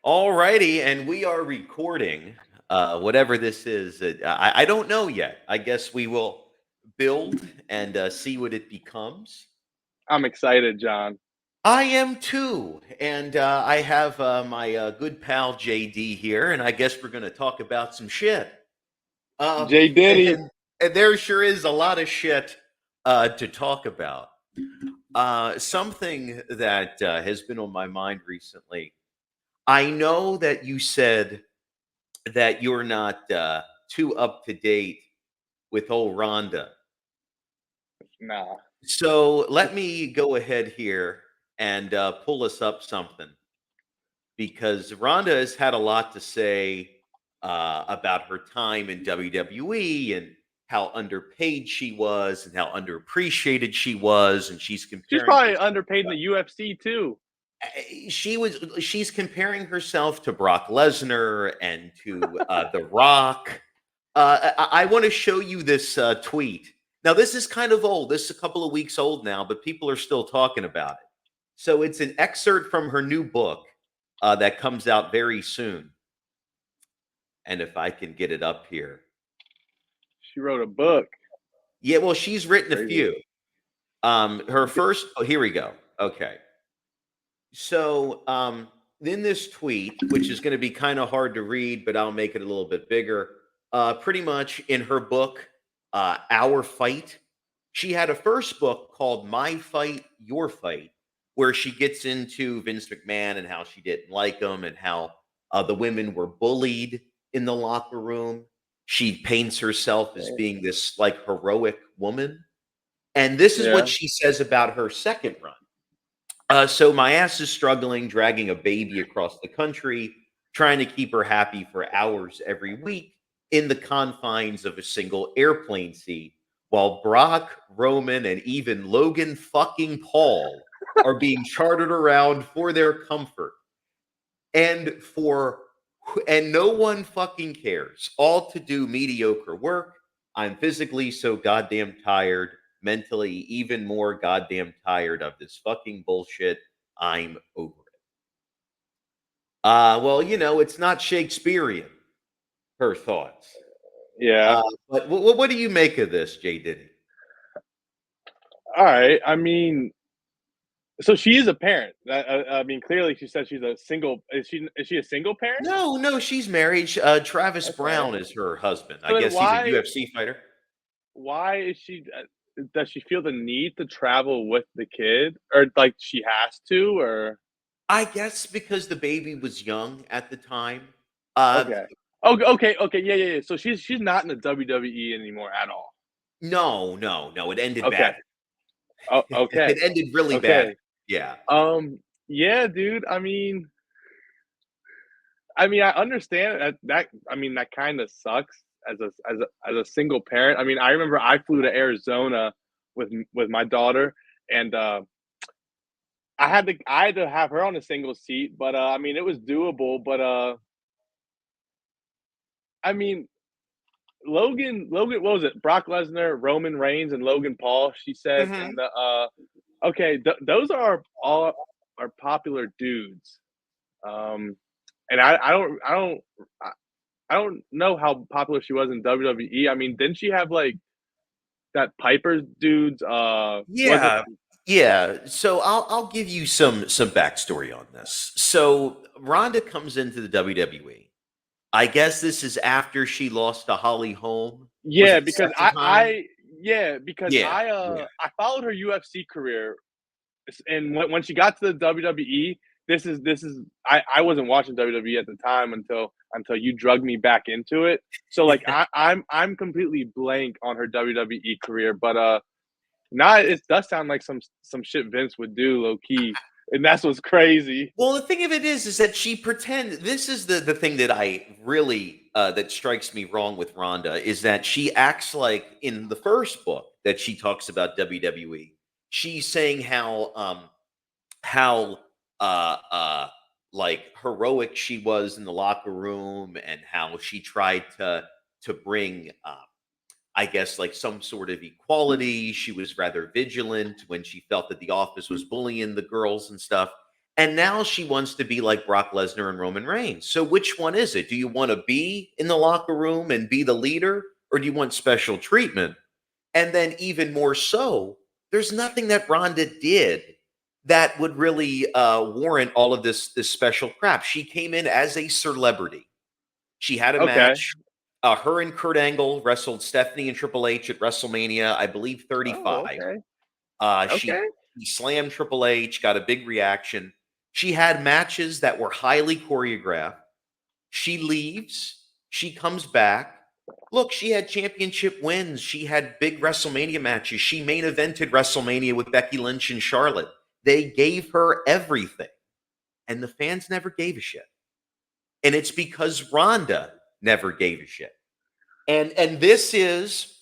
All righty, and we are recording. Whatever this is, I don't know yet. I guess we will build and see what it becomes. I'm excited, John. I am too, and I have my good pal JD here, and I guess we're going to talk about some shit. Um, Jay Diddy. and there sure is a lot of shit to talk about. Something that has been on my mind recently. I know that you said that you're not too up to date with old Rhonda. Nah. So let me go ahead here and pull us up something because Rhonda has had a lot to say about her time in WWE and how underpaid she was and how underappreciated she was, and she's She's comparing probably herself. underpaid in the UFC too. She's comparing herself to Brock Lesnar and to The Rock. I want to show you this tweet. Now, this is kind of old. This is a couple of weeks old now, but people are still talking about it. So it's an excerpt from her new book that comes out very soon. And if I can get it up here. She wrote a book. Yeah, well, she's written a Crazy. few. Her first, oh, here we go. Okay. So, in this tweet, which is going to be kind of hard to read, but I'll make it a little bit bigger. Pretty much in her book, Our Fight, she had a first book called My Fight, Your Fight, where she gets into Vince McMahon and how she didn't like him and how the women were bullied in the locker room. She paints herself as being this like heroic woman. And this is what Yeah. she says about her second run. So my ass is struggling, dragging a baby across the country, trying to keep her happy for hours every week in the confines of a single airplane seat, while Brock, Roman, and even Logan fucking Paul are being chartered around for their comfort and for and no one fucking cares. All to do mediocre work. I'm physically so goddamn tired, mentally even more goddamn tired of this fucking bullshit. I'm over it. Well, it's not Shakespearean, her thoughts. Yeah. But what do you make of this, Jay Diddy? All right. I mean, so she is a parent. I mean, clearly she said she's a single. Is she a single parent? No, no, she's married. Travis Okay. Brown is her husband. I So then guess he's a why UFC fighter. why is she does she feel the need to travel with the kid, or like she has to, or I guess because the baby was young at the time. Uh, okay. Okay, yeah, yeah, yeah. So she's not in the WWE anymore at all. no, no, no. It ended Okay. badly. Oh, okay. It ended really bad. Okay. Yeah. Yeah, dude. I mean, I understand that I mean, that kind of sucks as a single parent. I mean, I remember I flew to Arizona with my daughter, and I had to have her on a single seat, but I mean, it was doable. But I mean, Logan, what was it? Brock Lesnar, Roman Reigns, and Logan Paul. She said in Hmm. the okay, those are all are popular dudes. Um, and I I don't know how popular she was in WWE. I mean, didn't she have like that Piper dudes? Was it? Yeah. Yeah. So I'll give you some backstory on this. So Ronda comes into the WWE. I guess this is after she lost to Holly Holm. Was Yeah, it the because second time? Yeah. Yeah. I followed her UFC career, and when she got to the WWE, this is I wasn't watching WWE at the time until you drugged me back into it. So like I'm completely blank on her WWE career, but now it does sound like some shit Vince would do low key, and that's what's crazy. Well, the thing of it is that she pretend. This is the thing that I really that strikes me wrong with Rhonda is that she acts like in the first book that she talks about WWE. She's saying how uh like heroic she was in the locker room and how she tried to bring I guess like some sort of equality. She was rather vigilant when she felt that the office was bullying the girls and stuff. And now she wants to be like Brock Lesnar and Roman Reigns. So which one is it? Do you want to be in the locker room and be the leader, or do you want special treatment? And then even more so, there's nothing that Ronda did that would really warrant all of this special crap. She came in as a celebrity. She had a Okay. match. Her and Kurt Angle wrestled Stephanie and Triple H at WrestleMania, I believe Oh, 35. okay. She Okay. he slammed Triple H, got a big reaction. She had matches that were highly choreographed. She leaves, she comes back. Look, she had championship wins. She had big WrestleMania matches. She main evented WrestleMania with Becky Lynch and Charlotte. They gave her everything, and the fans never gave a shit. And it's because Ronda never gave a shit. And this is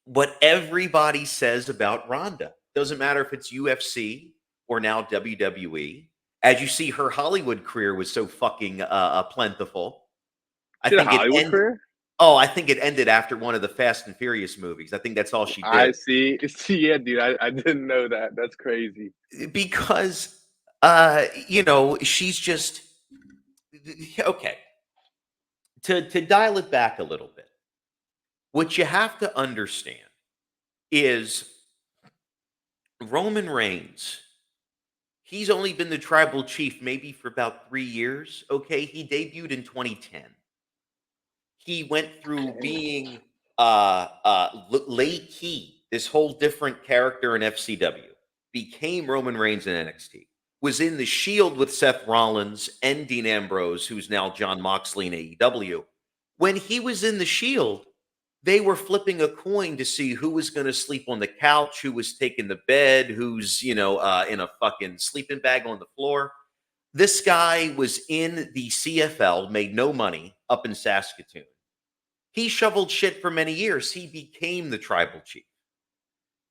what everybody says about Ronda. Doesn't matter if it's UFC or now WWE. As you see, her Hollywood career was so fucking plentiful. I She had a think it Hollywood ended. career? Oh, I think it ended after one of the Fast and Furious movies. I think that's all she I did see. Yeah, dude, I didn't know that. That's crazy. because she's just okay. To dial it back a little bit, what you have to understand is Roman Reigns. He's only been the tribal chief maybe for about 3 years. Okay, he debuted in 2010. He went through Okay. being late key, this whole different character in FCW, became Roman Reigns in NXT, was in the Shield with Seth Rollins and Dean Ambrose, who's now John Moxley in AEW. When he was in the Shield, they were flipping a coin to see who was going to sleep on the couch, who was taking the bed, who's in a fucking sleeping bag on the floor. This guy was in the CFL, made no money up in Saskatoon. He shoveled shit for many years. He became the tribal chief.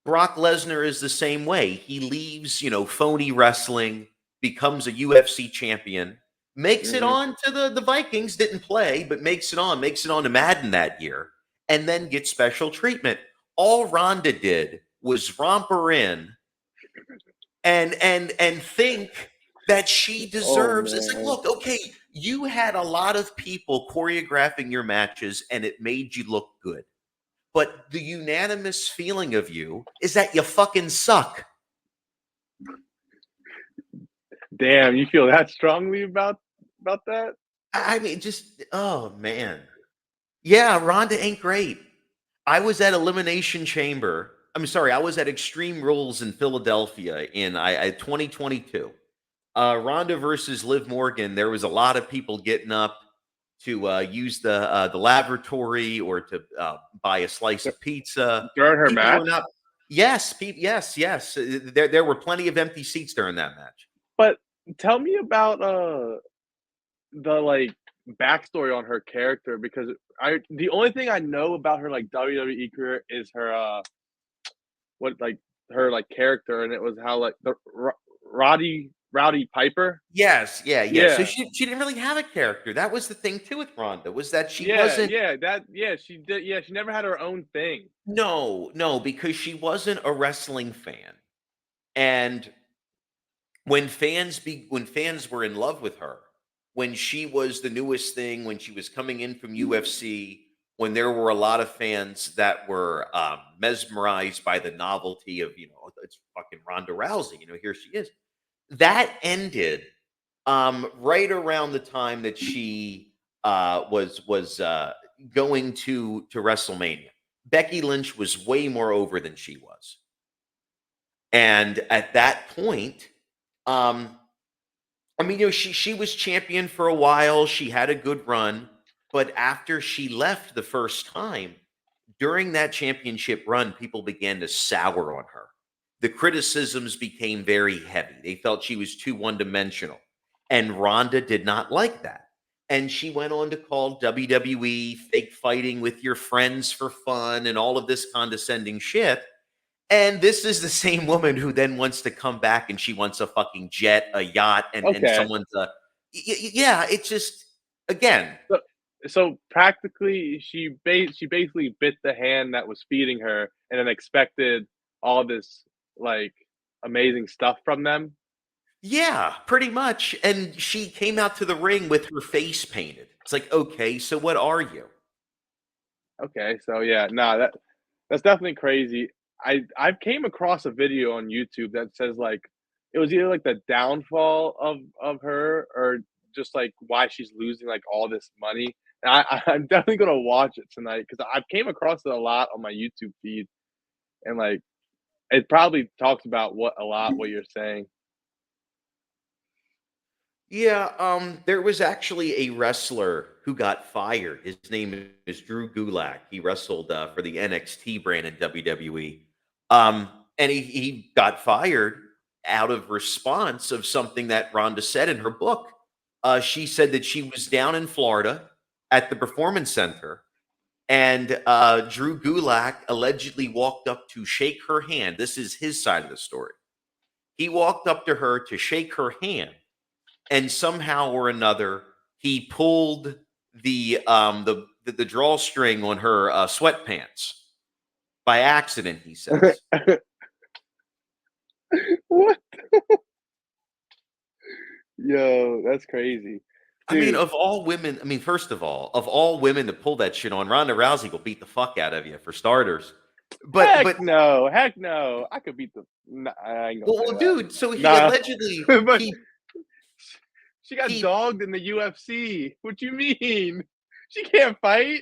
Brock Lesnar is the same way. He leaves, phony wrestling, becomes a UFC champion, makes it Hmm. on to the Vikings, didn't play, but makes it on to Madden that year, and then gets special treatment. All Ronda did was romp her in and think that she Oh deserves. It's like, man. look, okay, you had a lot of people choreographing your matches and it made you look good. But the unanimous feeling of you is that you fucking suck. Damn, you feel that strongly about that? I mean, just oh man. Yeah, Ronda ain't great. I was at Elimination Chamber. I'm sorry, I was at Extreme Rules in Philadelphia in 2022. Ronda versus Liv Morgan. There was a lot of people getting up to use the lavatory or to buy a slice of pizza. During her People were match? not. Yes, yes, yes. There were plenty of empty seats during that match. But tell me about the like backstory on her character because I the only thing I know about her like WWE career is her what like her like character and it was how like the Rowdy Piper. Yes, yeah, yeah. So Yeah. she didn't really have a character. That was the thing too with Ronda was that she Yeah, wasn't. yeah, that yeah, she did yeah, she never had her own thing. No, no, because she wasn't a wrestling fan, and when fans were in love with her, when she was the newest thing, when she was coming in from UFC, when there were a lot of fans that were mesmerized by the novelty of it's fucking Ronda Rousey, here she is. That ended right around the time that she was going to WrestleMania. Becky Lynch was way more over than she was, and at that point, um, I mean, she was champion for a while. She had a good run, but after she left the first time, during that championship run, people began to sour on her. The criticisms became very heavy. They felt she was too one-dimensional, and Ronda did not like that. And she went on to call WWE fake fighting with your friends for fun and all of this condescending shit. And this is the same woman who then wants to come back and she wants a fucking jet, a yacht, and Okay. someone to yeah, it's just again, So so practically she basically bit the hand that was feeding her and then expected all this like amazing stuff from them. Yeah, pretty much. And she came out to the ring with her face painted. It's like, okay, so what are you? Okay, so yeah, nah, that's definitely crazy. I've came across a video on YouTube that says like it was either like the downfall of her or just like why she's losing like all this money. And I'm definitely gonna watch it tonight because I've came across it a lot on my YouTube feed, and like it probably talks about what you're saying. Yeah, there was actually a wrestler who got fired. His name is Drew Gulak. He wrestled for the NXT brand in WWE. And he got fired out of response of something that Rhonda said in her book. She said that she was down in Florida at the Performance Center, and Drew Gulak allegedly walked up to shake her hand. This is his side of the story. He walked up to her to shake her hand, and somehow or another he pulled the drawstring on her sweatpants by accident, he says. What? Yo, that's crazy, I mean, dude. of all women, I mean, first of all women to pull that shit on, Ronda Rousey will beat the fuck out of you for starters. But Heck no. I could beat the. Nah, I ain't gonna say well, that. dude, so he Nah, allegedly but he she got he dogged in the UFC. What you mean? She can't fight.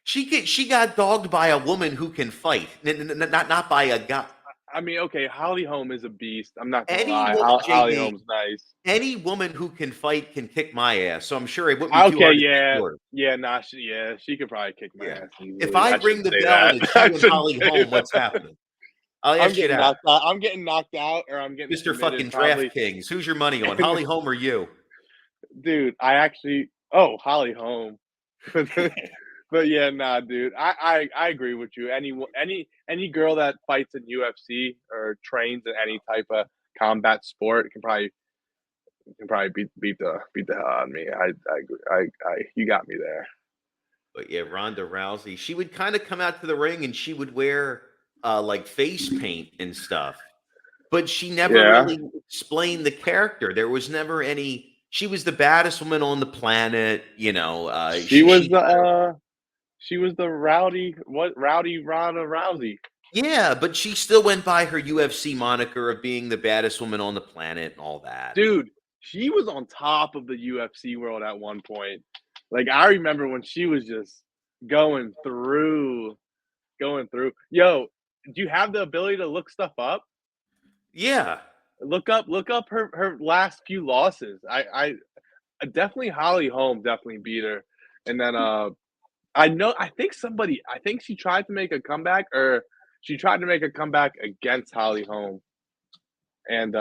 she got dogged by a woman who can fight, not by a guy. I mean, okay, Holly Holm is a beast. I'm not gonna Any lie. woman, Holly JD, Holm's nice. any woman who can fight can kick my ass. So I'm sure it wouldn't be too Okay, hard to kick yeah, yours. yeah, nah, she could probably kick my Yeah. ass If easily. I I ring shouldn't the say bell that. and it's I you and shouldn't Holly say home, that. what's happening? I'll ask you that. I'm getting knocked out, or I'm getting Mr. submitted. fucking Probably. DraftKings. Who's your money on? Holly Home or you? Dude, I actually. Oh, Holly Holm. But yeah, nah, dude. I agree with you. Any girl that fights in UFC or trains in any type of combat sport can probably beat the hell out of me. I agree. You got me there. But yeah, Ronda Rousey. She would kind of come out to the ring and she would wear like face paint and stuff. But she never Yeah, really explained the character. There was never any. She was the baddest woman on the planet. she was the she was the rowdy Ronda Rousey. Yeah, but she still went by her UFC moniker of being the baddest woman on the planet and all that. Dude, she was on top of the UFC world at one point. Like I remember when she was just going through, going through. Yo, do you have the ability to look stuff up? Yeah. Look up her last few losses. I definitely Holly Holm definitely beat her, and then I think she tried to make a comeback or she tried to make a comeback against Holly Holm, and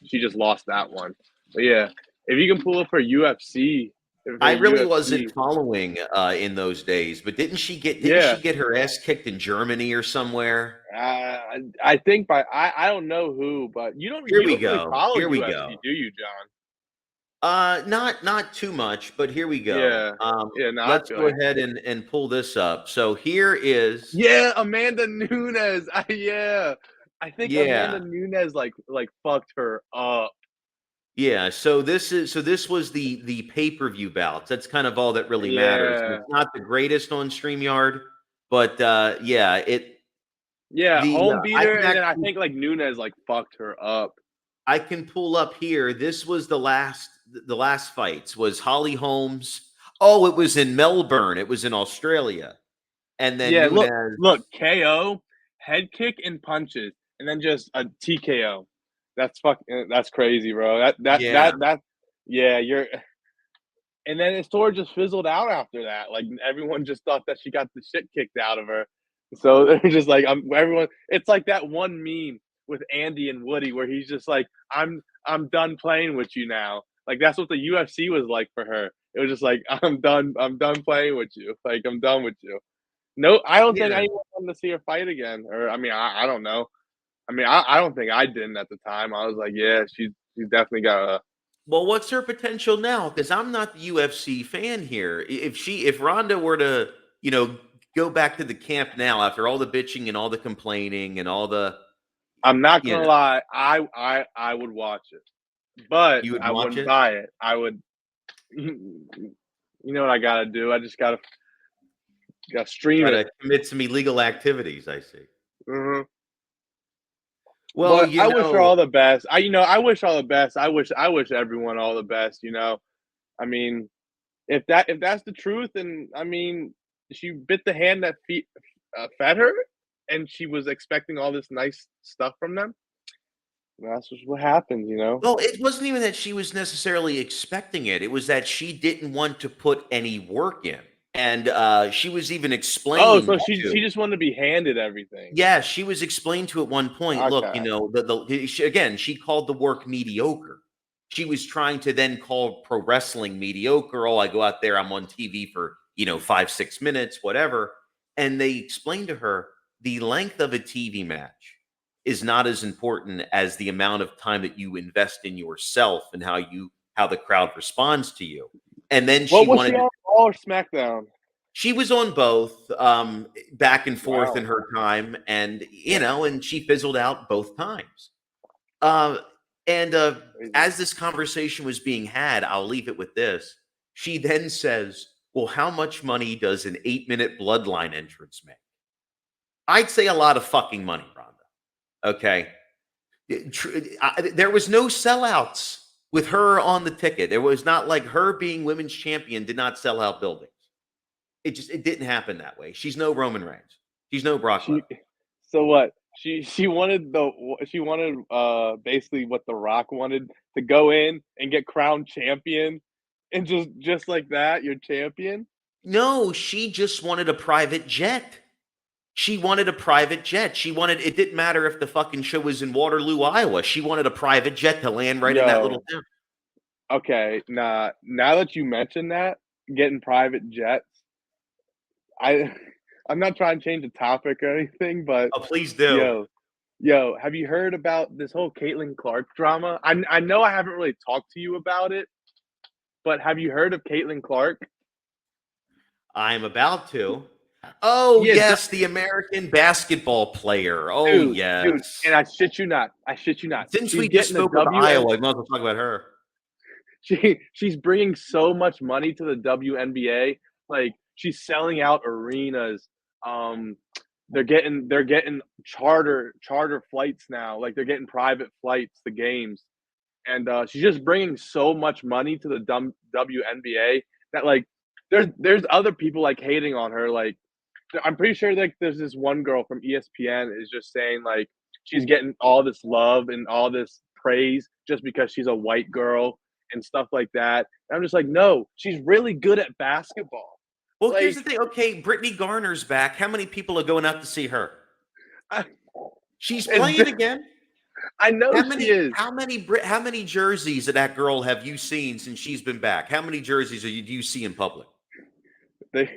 she just lost that one. But yeah, if you can pull up her UFC, if I her really wasn't UFC, following in those days, but didn't yeah. she get her ass kicked in Germany or somewhere? I think I don't know who, but Here you we don't really go. follow Here we UFC, go. do you, John? Not too much, but here we go. Yeah, yeah. No, I Let's feel go you. ahead and pull this up. So here is Yeah, Amanda Nunes. Yeah, I think Amanda yeah. Nunes like fucked her up. Yeah, this was the pay-per-view bouts. That's kind of all that really matters. And Yeah, it's not the greatest on StreamYard, but yeah, yeah. Home I beater, can and then I actually think like Nunes like fucked her up. I can pull up here. This was the last fights was Holly Holmes. Oh, it was in Melbourne. It was in Australia. And then Yeah, Nunes. look, KO, head kick and punches, and then just a TKO. That's crazy, bro. Yeah. Yeah, you're. And then it sort of just fizzled out after that. Like everyone just thought that she got the shit kicked out of her. So they're just like, everyone. It's like that one meme with Andy and Woody where he's just like, I'm done playing with you now. Like that's what the UFC was like for her. It was just like, I'm done playing with you. Like I'm done with you. No, I don't think Yeah. anyone wanted to see her fight again. Or I mean, I don't know. I mean, I don't think I didn't at the time. I was like, yeah, she's definitely got a. Well, what's her potential now? Because I'm not the UFC fan here. If Ronda were to, go back to the camp now after all the bitching and all the complaining and all the I'm not You gonna know, lie, I would watch it, but you would I watch wouldn't it. buy it. I would. You know what I gotta do? I just gotta stream Try it. to commit some illegal activities. I see. Mhm. Well, But you I wish her know, all the best. I wish all the best. I wish everyone all the best. I mean, if that's the truth, and I mean, she bit the hand that fed her, and she was expecting all this nice stuff from them. That's just what happens. well, it wasn't even that she was necessarily expecting it. It was that she didn't want to put any work in, and she was even Oh, so explained she to. just wanted to be handed everything. Yeah, she was explained to at one point, look, Okay. she called the work mediocre. She was trying to then call pro wrestling mediocre. Oh, I go out there, I'm on TV for, 5, 6 minutes, whatever. And they explained to her the length of a TV match is not as important as the amount of time that you invest in yourself and how the crowd responds to you. And then she What was she wanted to on Raw or SmackDown? she was on both, back and forth in Wow. her time, and and she fizzled out both times. Uh, and Crazy. as this conversation was being had, I'll leave it with this. She then says, "Well, how much money does an 8-minute bloodline entrance make?" I'd say a lot of fucking money, Rhonda. Okay, there was no sellouts with her on the ticket. There was not like her being women's champion did not sell out buildings. It didn't happen that way. She's no Roman Reigns. She's no Brock Lesnar. She so what? She wanted basically what The Rock wanted, to go in and get crowned champion, and just like that, you're champion? No, she just wanted a private jet. She wanted a private jet. It didn't matter if the fucking show was in Waterloo, Iowa. She wanted a private jet to land right in that little Yo, town. okay, nah, now that you mention that, getting private jets, I I'm not trying to change the topic or anything, but Oh, please do. yo, yo, have you heard about this whole Caitlin Clark drama? I know I haven't really talked to you about it, but have you heard of Caitlin Clark? I'm about to. Oh, Yeah, yes, the American basketball player. Oh, dude, and yes. I shit you not. Since She's we just getting the spoke of WN. Iowa, I might as well talk about her. She's bringing so much money to the WNBA. Like, she's selling out arenas. Um, they're getting charter flights now. Like, they're getting private flights to games, and she's just bringing so much money to the WNBA that, like, there's other people like hating on her. Like, I'm pretty sure like there's this one girl from ESPN is just saying like she's getting all this love and all this praise just because she's a white girl and stuff like that. And I'm just like, no, she's really good at basketball. Well, here's Like, the thing. Okay, Brittany Garner's back. How many people are going out to see her? I, She's and playing again. I know How she many is. how many how many jerseys of that girl have you seen since she's been back? How many jerseys do you see in public? They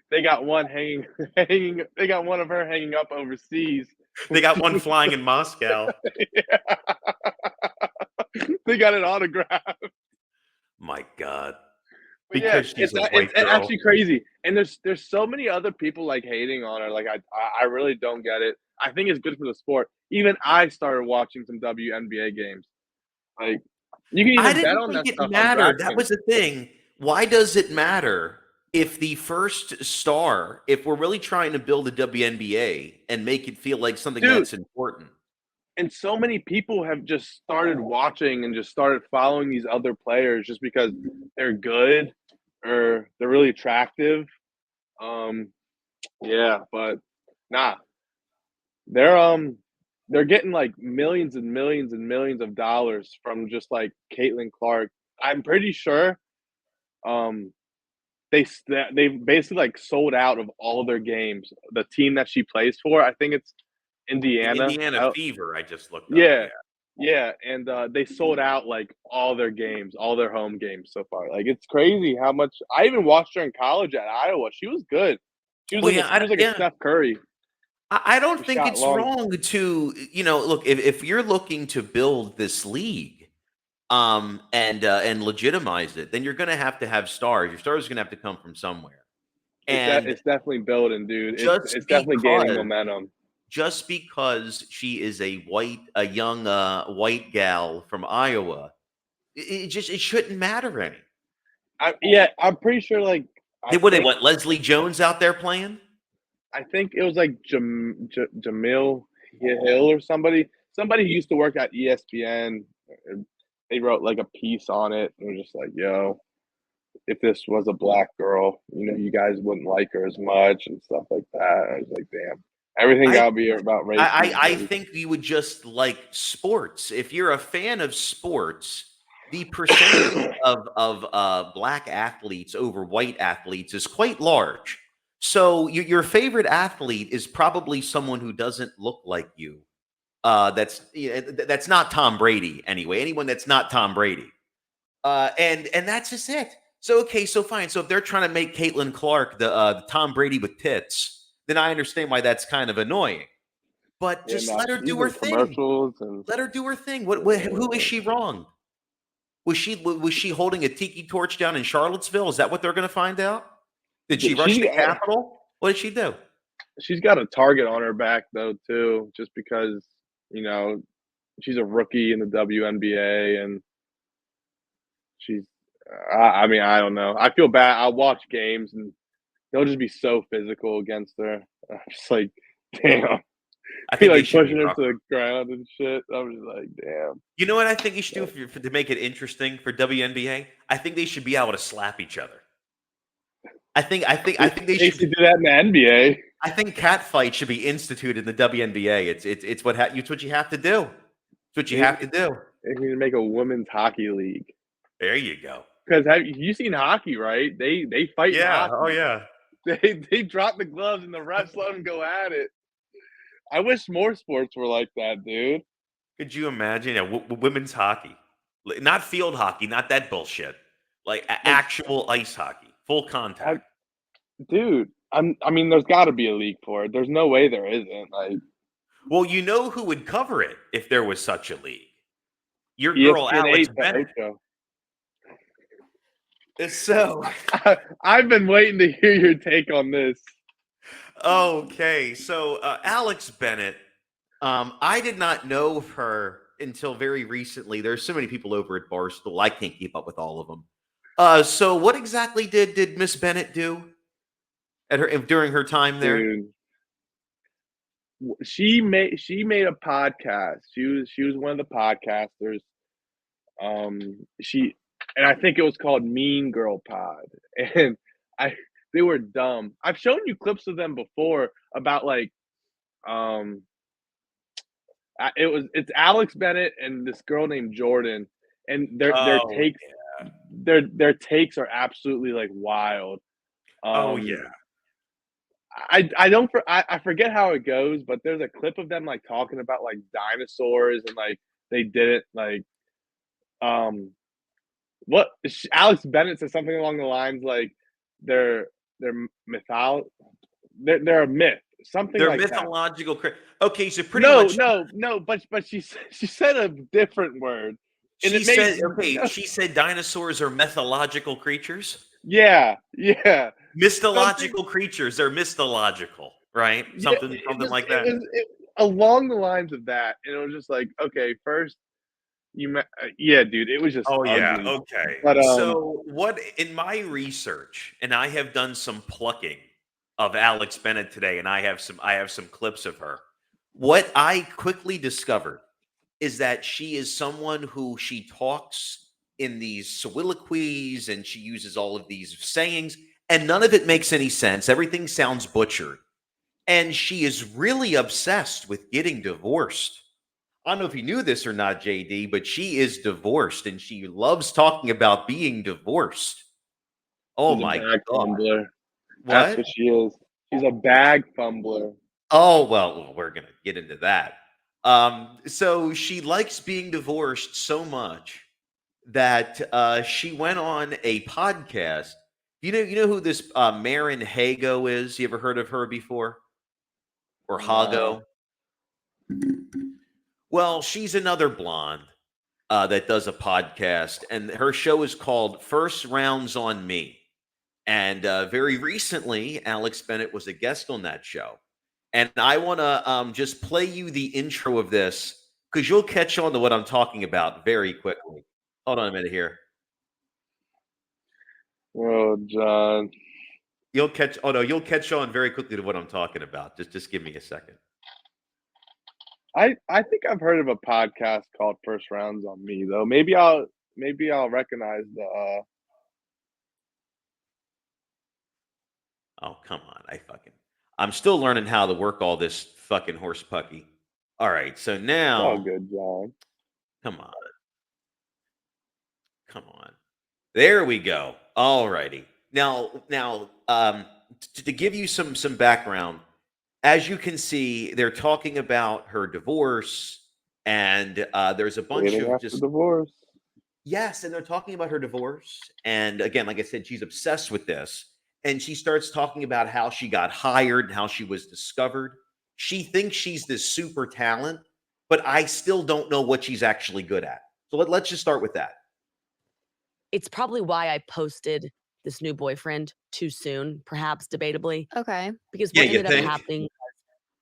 they got one hanging hanging. They got one of her hanging up overseas. They got one flying in Moscow. They got an autograph. My God. But yeah, Because she's it's a it's white girl. actually crazy, and there's so many other people like hating on her. Like I really don't get it. I think it's good for the sport. Even I started watching some WNBA games. Like, you can I even bet didn't on think that it stuff on mattered. That DraftKings. was the thing. Why does it matter if the first star, if we're really trying to build a WNBA and make it feel like something Dude, that's important? and so many people have just started watching and just started following these other players just because they're good or they're really attractive. Um, yeah, but nah, they're um they're getting like millions and millions and millions of dollars from just like Caitlin Clark. I'm pretty sure um they basically like sold out of all their games. The team that she plays for, I think it's The Indiana. Indiana Fever, I just looked up. Yeah, Yeah. yeah, and they sold out like all their games, all their home games so far. Like, it's crazy how much. I even watched her in college at Iowa. She was good. Well, yeah, She was like a yeah. Steph Curry. I don't She think shot it's long. wrong to, look, if you're looking to build this league, and legitimize it, then you're going to have stars. Your stars are going to have to come from somewhere. And It's definitely building, dude. It's just it's definitely gaining because momentum. just because she is a young white gal from Iowa, it shouldn't matter any. I'm pretty sure. Like, They what they want Leslie Jones out there playing? I think it was like Jamil Hill or somebody who used to work at ESPN. They wrote like a piece on it and were just like, "Yo, if this was a black girl, you guys wouldn't like her as much and stuff like that." I was like, "Damn, everything I gotta be about race." I think you would just like sports. If you're a fan of sports, the percentage of black athletes over white athletes is quite large. So your favorite athlete is probably someone who doesn't look like you. That's not Tom Brady anyway. Anyone that's not Tom Brady. And that's just it. So okay, so fine. So if they're trying to make Caitlin Clark the Tom Brady with tits, then I understand why that's kind of annoying. But Yeah, just no, let her she's do her in thing. commercials and Let her do her thing. Who is she wrong? Was she holding a tiki torch down in Charlottesville? Is that what they're going to find out? Did she rush the Capitol? What did she do? she's got a target on her back though too, just because you know she's a rookie in the WNBA and she's. I mean, I don't know. I feel bad. I watch games and they'll just be so physical against her. I'm just like, damn. I Be think they like should be pushing her to rougher. the ground and shit. I'm just like, damn. You know what I think you should do to make it interesting for WNBA? I think they should be able to slap each other. I think they They should. should do that in the NBA. I think cat fight should be instituted in the WNBA. It's what you have to do. It's what you have to do. They need to make a women's hockey league. There you go. Because have you seen hockey? Right? They fight in Yeah. hockey. Oh yeah. They drop the gloves and the refs let them go at it. I wish more sports were like that, dude. Could you imagine? Yeah, women's hockey, not field hockey, not that bullshit. Like Like, actual ice hockey, full contact. dude, I mean, there's got to be a league for it. There's no way there isn't. Like Well, you know who would cover it if there was such a league? Your girl, ESPN Alex 8, the Bennett. Ocho. So, I've been waiting to hear your take on this. okay. So, Alex Bennett, I did not know of her until very recently. There's so many people over at Barstool. I can't keep up with all of them. So what exactly did Miss Bennett do at her during her time there? Dude, she made a podcast. She was one of the podcasters. She and I think it was called Mean Girl Pod. And I they were dumb. I've shown you clips of them before about like um it's Alex Bennett and this girl named Jordan, and their Oh, takes yeah. their takes are absolutely like wild. Oh, Um, yeah. I don't I forget how it goes, but there's a clip of them like talking about like dinosaurs and like they didn't like um what Alex Bennett said something along the lines like they're they're mythol they're a myth, something They're like that. mythological okay, so pretty No, much no, no, but she said a different word, and she it made said okay, she said dinosaurs are mythological creatures? yeah, something Mythological creatures, they're mythological, right? yeah, Something like that. along the lines of that, and it was just like, okay, first yeah, dude, it was just Oh, yeah, ugly, okay. but So, what in my research, and I have done some plucking of Alex Bennett today, and I have some clips of her. What I quickly discovered is that she is someone who she talks in these soliloquies and she uses all of these sayings, and none of it makes any sense. Everything sounds butchered. And she is really obsessed with getting divorced. I don't know if you knew this or not, JD, but she is divorced and she loves talking about being divorced. Oh she's a my bag God. fumbler. That's What? what she is. She's a bag fumbler. Oh, well, we're going to get into that. So she likes being divorced so much that she went on a podcast. You know who this Marin Hago is? You ever heard of her before? Or Nah. Hago? Well, she's another blonde that does a podcast, and her show is called First Rounds on Me. And very recently, Alex Bennett was a guest on that show. And I want to just play you the intro of this because you'll catch on to what I'm talking about very quickly. Hold on a minute here. Oh, John. You'll catch. Oh no, you'll catch on very quickly to what I'm talking about. Just give me a second. I think I've heard of a podcast called First Rounds on Me though. Maybe I'll recognize the Oh come on, I'm still learning how to work all this fucking horse pucky. All right, so it's all now, good, John. come on, come on. There we go. All righty. To give you some background, as you can see, they're talking about her divorce, and there's a bunch Dating of after just divorce. yes, and they're talking about her divorce. And again, like I said, she's obsessed with this, and she starts talking about how she got hired and how she was discovered. She thinks she's this super talent, but I still don't know what she's actually good at. So let's just start with that. It's probably why I posted this new boyfriend too soon, perhaps debatably, Okay. because Yeah, what you ended up think? happening was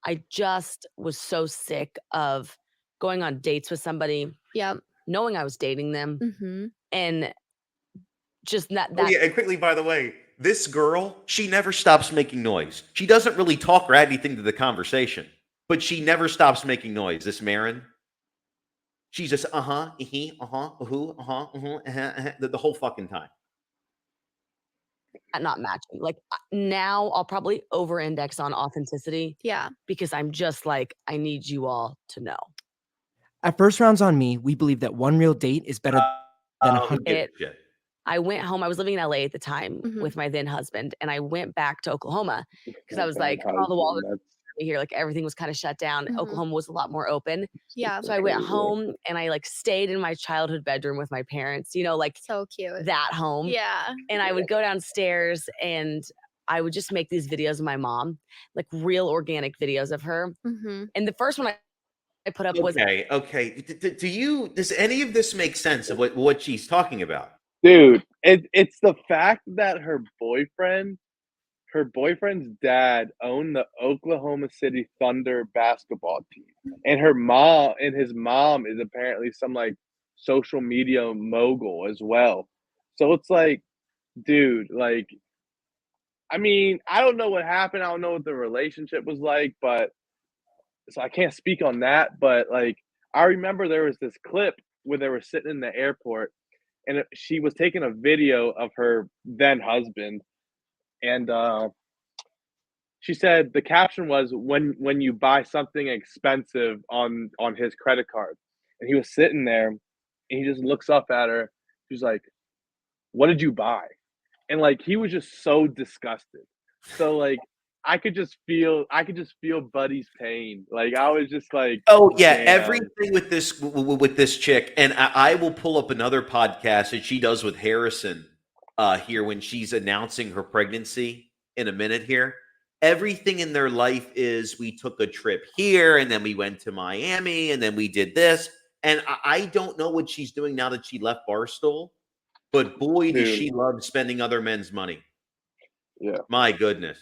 I just was so sick of going on dates with somebody, Yep. knowing I was dating them, Mhm. and just that Oh that yeah, and quickly, by the way, this girl, she never stops making noise. She doesn't really talk or add anything to the conversation, but she never stops making noise. This Marin, she's just the whole fucking time. not matching. Like now I'll probably over index on authenticity Yeah. because I'm just like, I need you all to know. At First Rounds on Me, we believe that one real date is better than Who 100. gives a shit? I went home. I was living in LA at the time Mhm. with my then husband, and I went back to Oklahoma because I was My like, oh, the walls husband, are here. Like everything was kind of shut down. Mhm. Oklahoma was a lot more open. Yeah. So I went crazy. home and I like stayed in my childhood bedroom with my parents, you know, like So cute. that home. Yeah. And I would go downstairs and I would just make these videos of my mom, like real organic videos of her. Mhm. And the first one I put up was Okay. Does any of this make sense of what she's talking about? Dude, it's the fact that her boyfriend's dad owned the Oklahoma City Thunder basketball team. And his mom is apparently some like social media mogul as well. So it's like, dude, like I mean, I don't know what happened. I don't know what the relationship was like, but so I can't speak on that, but like I remember there was this clip where they were sitting in the airport and she was taking a video of her then husband and she said the caption was when you buy something expensive on his credit card. And he was sitting there and he just looks up at her. She's like, "What did you buy?" And like he was just so disgusted. So like I could just feel Buddy's pain. Like I was just like, Oh yeah, damn. everything with this chick, and I will pull up another podcast that she does with Harrison here when she's announcing her pregnancy in a minute here. Everything in their life is we took a trip here, and then we went to Miami, and then we did this. And I don't know what she's doing now that she left Barstool, but boy, does Dude, she love spending other men's money. yeah. My goodness.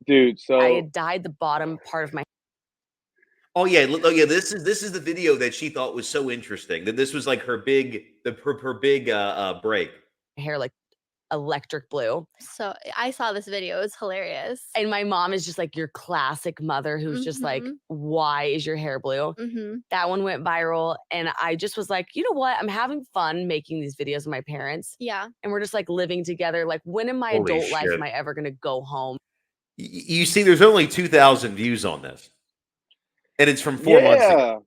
Dude, I so had dyed the bottom part of my Oh yeah, this is the video that she thought was so interesting. That this was like her big break. hair like electric blue. So I saw this video. It was hilarious. And my mom is just like your classic mother who's just like, Mhm. why is your hair blue? Mhm. That one went viral. And I just was like, you know what? I'm having fun making these videos of my parents. Yeah. And we're just like living together. Like, when in my Holy adult life shit. am I ever going to go home? You see, there's only 2,000 views on this, and it's from 4 months ago.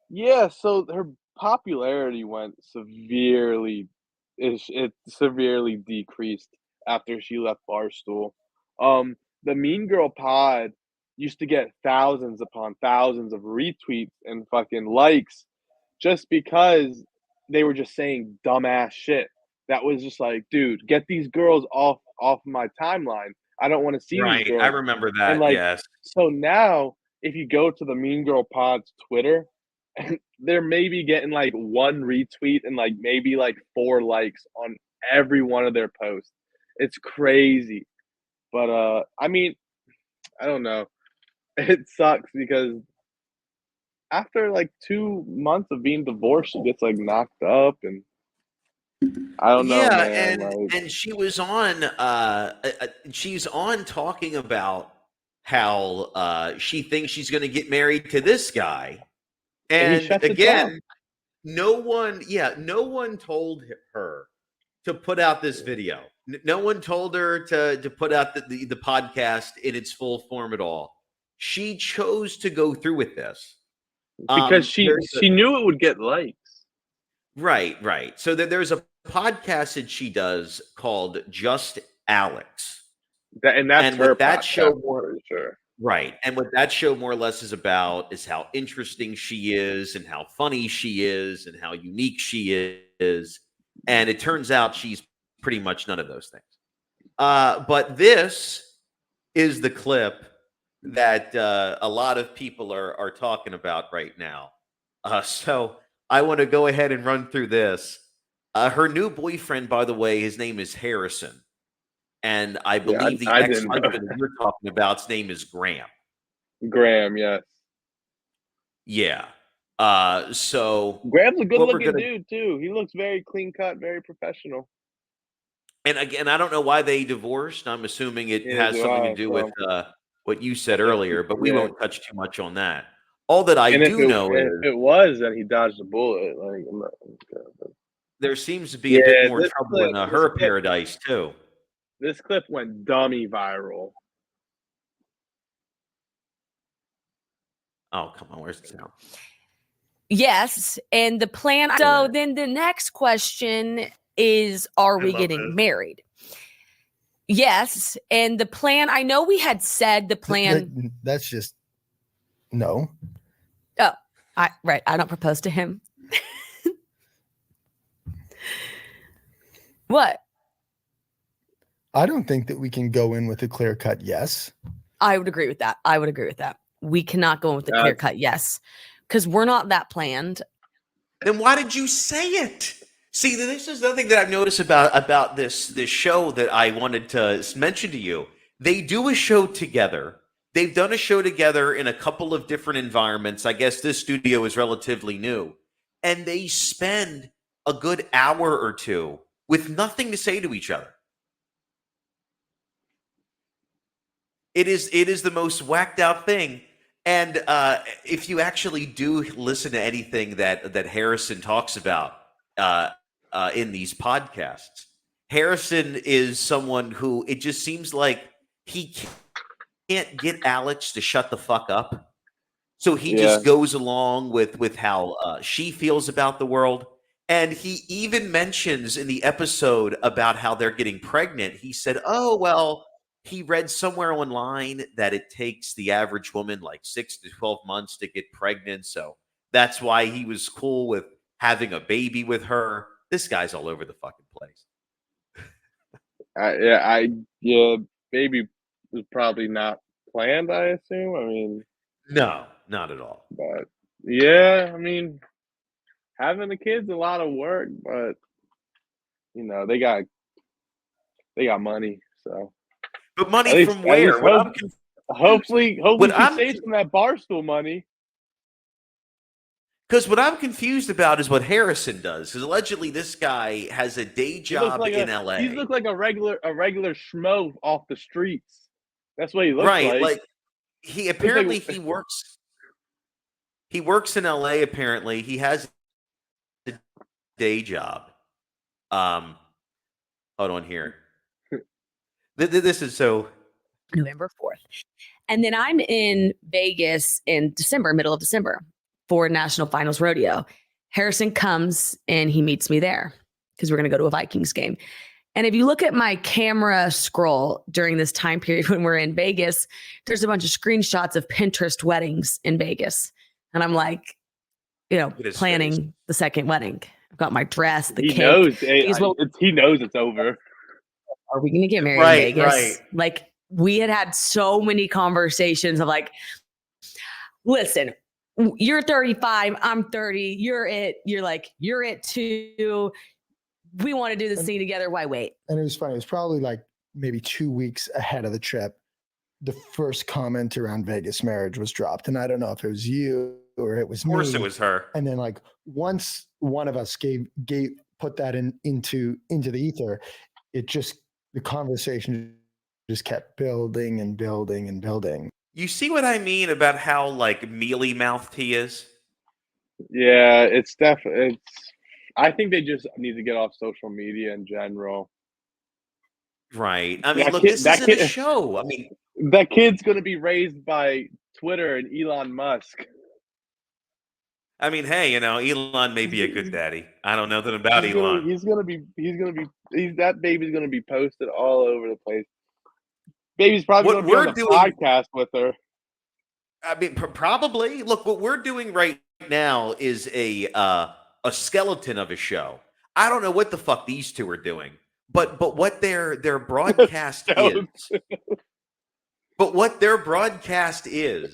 yeah. Yeah, so her popularity went it severely decreased after she left Barstool. The Mean Girl pod used to get thousands upon thousands of retweets and fucking likes just because they were just saying dumbass shit. That was just like, dude, get these girls off my timeline. I don't want to see these Right, I girls. remember And that. like, Yes. so now if you go to the Mean Girl Pod's Twitter, they're maybe getting like one retweet and like maybe like 4 likes on every one of their posts. It's crazy. But I mean, I don't know. it sucks because after like 2 months of being divorced, she gets like knocked up, and I don't know, Yeah, man. Like, and she was on she's on talking about how she thinks she's going to get married to this guy. and he And shuts it down. again, no one told her to put out this video. No one told her to put out the podcast in its full form at all. She chose to go through with this. Because she knew it would get likes. Right. So there's a podcast that she does called Just Alex. That's her what that podcast, show for sure. Right. And what that show more or less is about is how interesting she is and how funny she is and how unique she is. And it turns out she's pretty much none of those things. But this is the clip that a lot of people are talking about right now. So I want to go ahead and run through this. Her new boyfriend, by the way, his name is Harrison. And I believe the I didn't know ex-husband you're talking about's name is Graham. Graham, yes. Yeah. So Graham's a what we're good-looking gonna- dude too. He looks very clean cut, very professional. And again, I don't know why they divorced. I'm assuming it Neither has do something I, to do so- with what you said earlier, but we Yeah. won't touch too much on that. All that I And do know is if it was, then he dodged a bullet. Like, I'm not, there seems to be a bit more this trouble in clip- her this clip- paradise too. this clip went dummy viral. Oh, come on, where's the sound? Yes, and the plan. So then the next question is, are we getting married? Yes, and the plan. I know we had said the plan. That's just no. I don't propose to him. What? I don't think that we can go in with a clear cut yes. I would agree with that. We cannot go in with a clear cut yes, because we're not that planned. Then why did you say it? See, this is the thing that I've noticed about this show that I wanted to mention to you. They do a show together. They've done a show together in a couple of different environments. I guess this studio is relatively new. And they spend a good hour or two with nothing to say to each other. It is the most whacked out thing. And if you actually do listen to anything that Harrison talks about in these podcasts, Harrison is someone who it just seems like he can't get Alex to shut the fuck up. So he just goes along with how she feels about the world. And he even mentions in the episode about how they're getting pregnant. He said, oh, well, he read somewhere online that it takes the average woman like 6 to 12 months to get pregnant. So that's why he was cool with having a baby with her. This guy's all over the fucking place. Baby was probably not planned, I assume. I mean, no, not at all. But yeah, I mean, having a kid's a lot of work, but you know, they got money, so. But money from where? Hopefully she saves some of that Barstool money. Because what I'm confused about is what Harrison does. Because allegedly this guy has a day job in LA. He looks like a regular schmo off the streets. That's what he looks like. Right, like he apparently he works in LA. Apparently he has a day job. Hold on here. This is so November 4th. And then I'm in Vegas in December, middle of December, for National Finals Rodeo. Harrison comes and he meets me there because we're going to go to a Vikings game. And if you look at my camera scroll during this time period when we're in Vegas, there's a bunch of screenshots of Pinterest weddings in Vegas. And I'm like, planning the second wedding. I've got my dress, the cake. He knows it's over. Are we going to get married in Vegas? Right. Like, we had so many conversations of like, listen, you're 35, I'm 30, you're it too. We want to do this thing together. Why wait? And it was funny. It was probably like maybe 2 weeks ahead of the trip. the first comment around Vegas marriage was dropped, and I don't know if it was you or it was Of course, me. it was her. And then like once one of us put that into the ether, the conversation just kept building and building and building. You see what I mean about how like mealy mouthed he is? Yeah, it's definitely. I think they just need to get off social media in general. Right. I mean, That look, kid- this that isn't a kid- show. I mean, That kid's gonna be raised by Twitter and Elon Musk. hey, Elon may be a good daddy. I don't know that about Elon. That baby's gonna be posted all over the place. Baby's probably What gonna be on we're the doing- podcast with her. I mean, probably. Look, what we're doing right now is a skeleton of a show. I don't know what the fuck these two are doing, but what their broadcast is. But what their broadcast is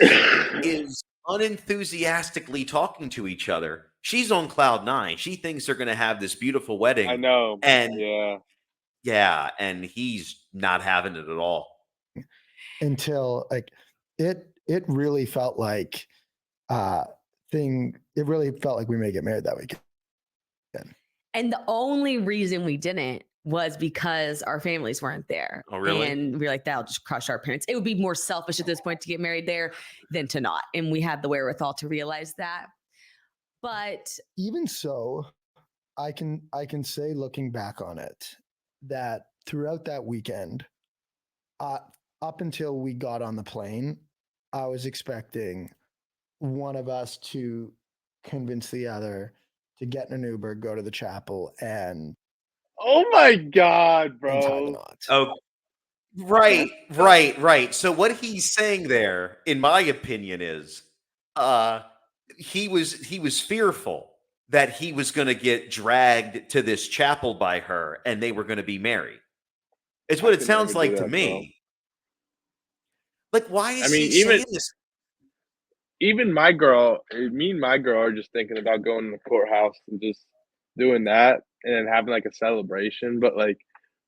unenthusiastically talking to each other. She's on cloud 9. She thinks they're going to have this beautiful wedding. I know. And yeah, and he's not having it at all. Until like it really felt like it really felt like we may get married that weekend. And the only reason we didn't was because our families weren't there. Oh, really? And we were like, that'll just crush our parents. It would be more selfish at this point to get married there than to not. And we had the wherewithal to realize that. But Even so, I can say, looking back on it, that throughout that weekend, up until we got on the plane, I was expecting one of us to convince the other to get in an Uber, go to the chapel, and oh my god, tie the bro. knot. Oh, right. So what he's saying there, in my opinion, is he was fearful that he was going to get dragged to this chapel by her and they were going to be married. It's what it could sounds never do like to that, me. Like, why is I mean, he even- saying this? Even me and my girl are just thinking about going to the courthouse and just doing that and then having like a celebration. But like,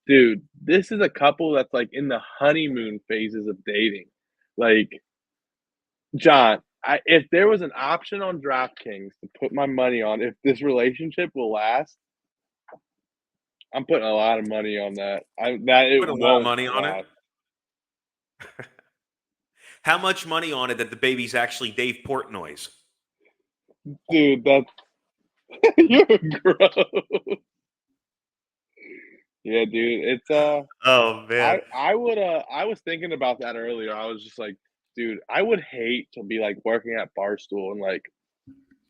dude, this is a couple that's like in the honeymoon phases of dating. Like, John, if there was an option on DraftKings to put my money on if this relationship will last, I'm putting a lot of money on that. Put a lot of money on it? How much money on it that the baby's actually Dave Portnoy's? Dude, that's you're gross. Yeah, dude, it's Oh man. I was thinking about that earlier. I was just like, dude, I would hate to be like working at Barstool and like,